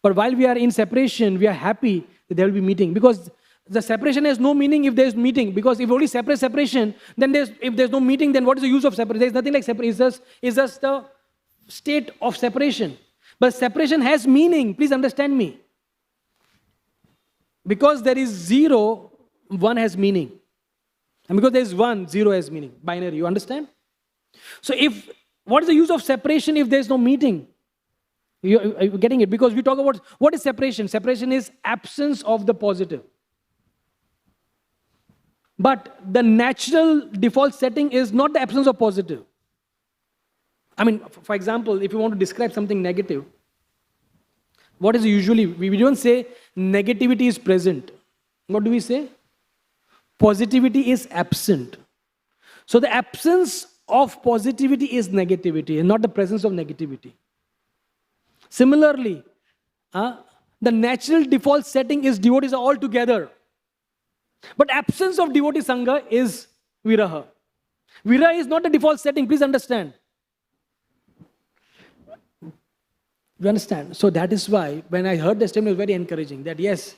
But while we are in separation, we are happy that there will be meeting. Because the separation has no meaning if there is meeting. Because if only separation, then if there's no meeting, then what is the use of separation? There's nothing like separation. It's just the state of separation. But separation has meaning. Please understand me. Because there is 0, 1 has meaning. And because there is 1, 0 has meaning. Binary, you understand? So what is the use of separation if there is no meeting? Are you getting it? Because we talk about, what is separation? Separation is absence of the positive. But the natural default setting is not the absence of positive. For example, if you want to describe something negative, what is usually, we don't say negativity is present. What do we say? Positivity is absent. So the absence of positivity is negativity and not the presence of negativity. Similarly, the natural default setting is devotees are all together. But absence of devotee sangha is viraha. Viraha is not the default setting, please understand. You understand? So that is why, when I heard this statement, it was very encouraging. That yes,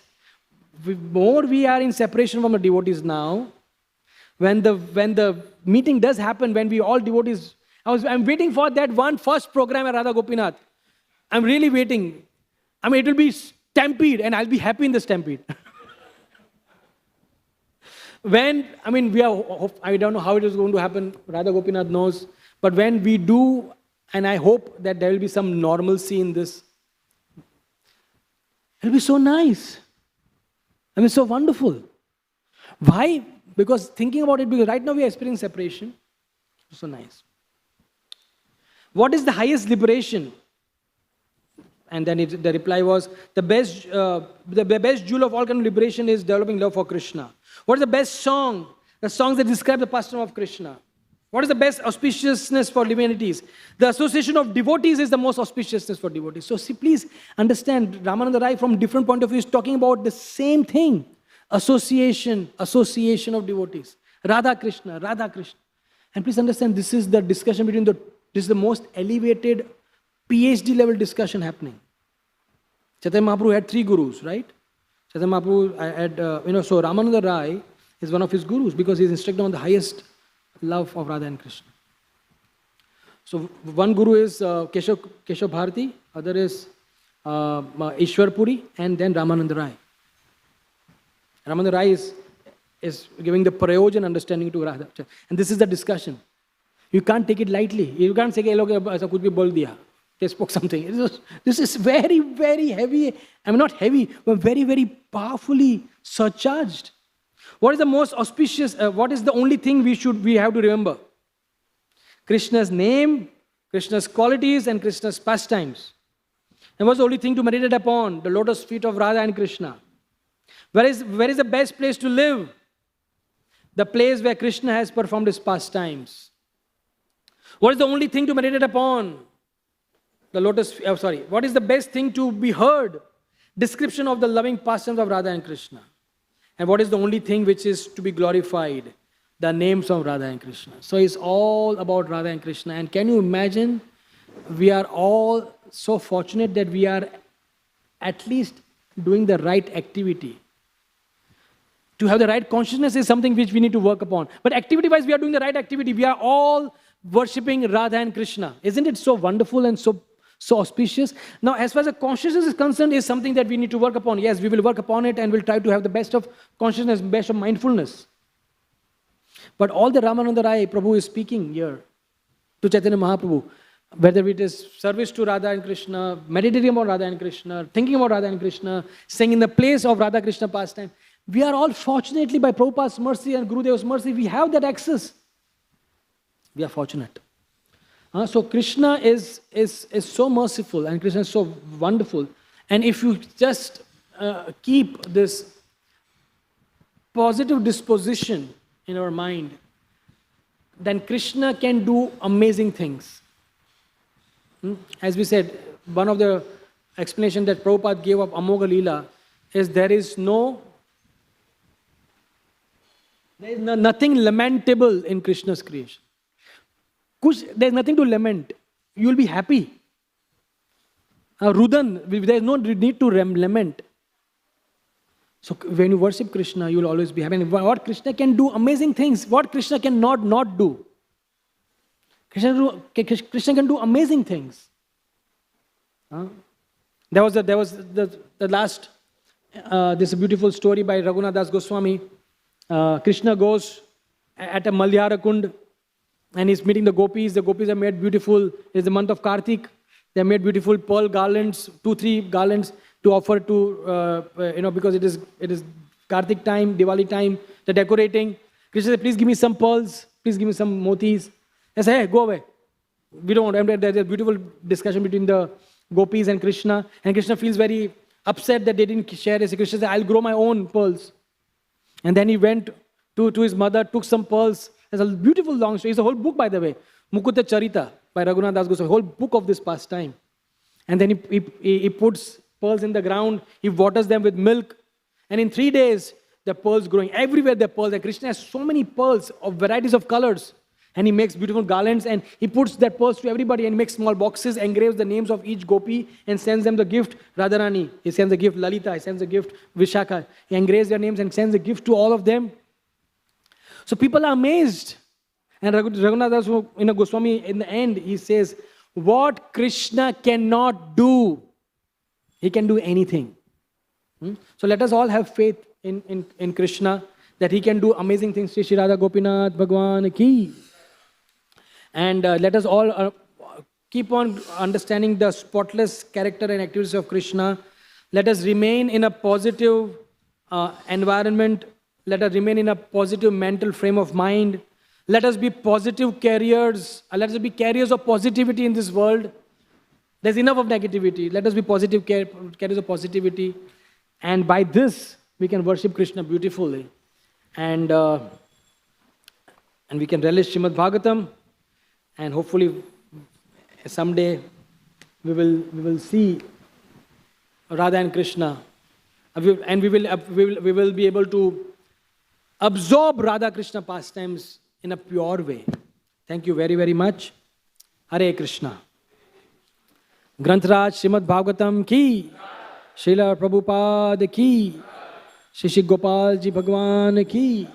more we are in separation from the devotees now, when the meeting does happen, when we all devotees, I'm waiting for that one first program at Radha Gopinath. I'm really waiting. It will be stampede and I'll be happy in the stampede. I don't know how it is going to happen. Radha Gopinath knows. But when we do, and I hope that there will be some normalcy in this, it'll be so nice. I mean, so wonderful. Why? Because thinking about it, because right now we are experiencing separation. So nice. What is the highest liberation? And then the reply was, the best jewel of all kind of liberation is developing love for Krishna. What is the best song? The songs that describe the pastime of Krishna. What is the best auspiciousness for divinities? The association of devotees is the most auspiciousness for devotees. So see, please understand, Ramananda Rai from different point of view is talking about the same thing. Association of devotees. Radha Krishna. And please understand, this is the discussion between this is the most elevated PhD level discussion happening. Chaitanya Mahaprabhu had 3 gurus, right? Chaitanya Mahaprabhu had, so Ramananda Rai is one of his gurus because he's instructed on the highest love of Radha and Krishna. So one guru is Keshav Bharati, other is Ishwar Puri, and then Ramananda Rai. Ramananda Rai is giving the prayojan understanding to Radha. And this is the discussion. You can't take it lightly. You can't say, aisa kuch bhi bol diya. They spoke something. This is very, very heavy. I mean, not heavy, but very, very powerfully surcharged. What is the most auspicious, what is the only thing we have to remember? Krishna's name, Krishna's qualities, and Krishna's pastimes. And what's the only thing to meditate upon? The lotus feet of Radha and Krishna. Where is the best place to live? The place where Krishna has performed his pastimes. What is the only thing to meditate upon? What is the best thing to be heard? Description of the loving pastimes of Radha and Krishna. And what is the only thing which is to be glorified? The names of Radha and Krishna. So it's all about Radha and Krishna. And can you imagine, we are all so fortunate that we are at least doing the right activity. To have the right consciousness is something which we need to work upon. But activity-wise, we are doing the right activity. We are all worshipping Radha and Krishna. Isn't it so wonderful and so auspicious? Now, as far as the consciousness is concerned, is something that we need to work upon. Yes, we will work upon it and we'll try to have the best of consciousness, best of mindfulness. But all the Ramananda Rai Prabhu is speaking here to Chaitanya Mahaprabhu, whether it is service to Radha and Krishna, meditating about Radha and Krishna, thinking about Radha and Krishna, staying in the place of Radha Krishna pastime, we are all fortunately, by Prabhupada's mercy and Gurudev's mercy, we have that access. We are fortunate. So Krishna is so merciful and Krishna is so wonderful. And if you just keep this positive disposition in our mind, then Krishna can do amazing things. As we said, one of the explanations that Prabhupada gave of Amogha Leela is there is nothing lamentable in Krishna's creation. There is nothing to lament. You will be happy. Rudan, there is no need to lament. So when you worship Krishna, you will always be happy. And what Krishna can do amazing things. What Krishna cannot not do. Krishna can do amazing things. There was the last, this beautiful story by Raghunath Das Goswami. Krishna goes at a Malyara Kund and he's meeting the gopis. The gopis are made beautiful. It's the month of Kartik. They made beautiful pearl garlands, 2-3 garlands to offer to, because it is Kartik time, Diwali time. They're decorating. Krishna said, please give me some pearls. Please give me some motis. I said, hey, go away. We don't want. There's a beautiful discussion between the gopis and Krishna. And Krishna feels very upset that they didn't share it. So Krishna said, I'll grow my own pearls. And then he went to his mother, took some pearls. There's a beautiful long story. It's a whole book, by the way. Mukutta Charita by Raghunath Das Goswami. A whole book of this pastime. And then he puts pearls in the ground. He waters them with milk. And in 3 days, the pearls growing. Everywhere the pearls. And Krishna has so many pearls of varieties of colors. And he makes beautiful garlands. And he puts that pearls to everybody and makes small boxes, engraves the names of each gopi and sends them the gift. Radharani, he sends the gift. Lalita, he sends the gift. Vishakha, he engraves their names and sends the gift to all of them. So people are amazed. And Raghunath Das Goswami, in the end, he says, what Krishna cannot do, he can do anything. So let us all have faith in Krishna, that he can do amazing things. Shri Radha Gopinath Bhagwan ki. And let us all keep on understanding the spotless character and activities of Krishna. Let us remain in a positive environment. Let us remain in a positive mental frame of mind. Let us be positive carriers. Let us be carriers of positivity in this world. There's enough of negativity. Let us be positive carriers of positivity. And by this, we can worship Krishna beautifully. And we can relish Srimad Bhagavatam. And hopefully, someday, we will see Radha and Krishna. And we will be able to absorb Radha Krishna pastimes in a pure way. Thank you very, very much. Hare Krishna. Grantaraj Srimad Bhagavatam ki, Srila Prabhupada ki, Shri Gopal Ji Bhagwan ki.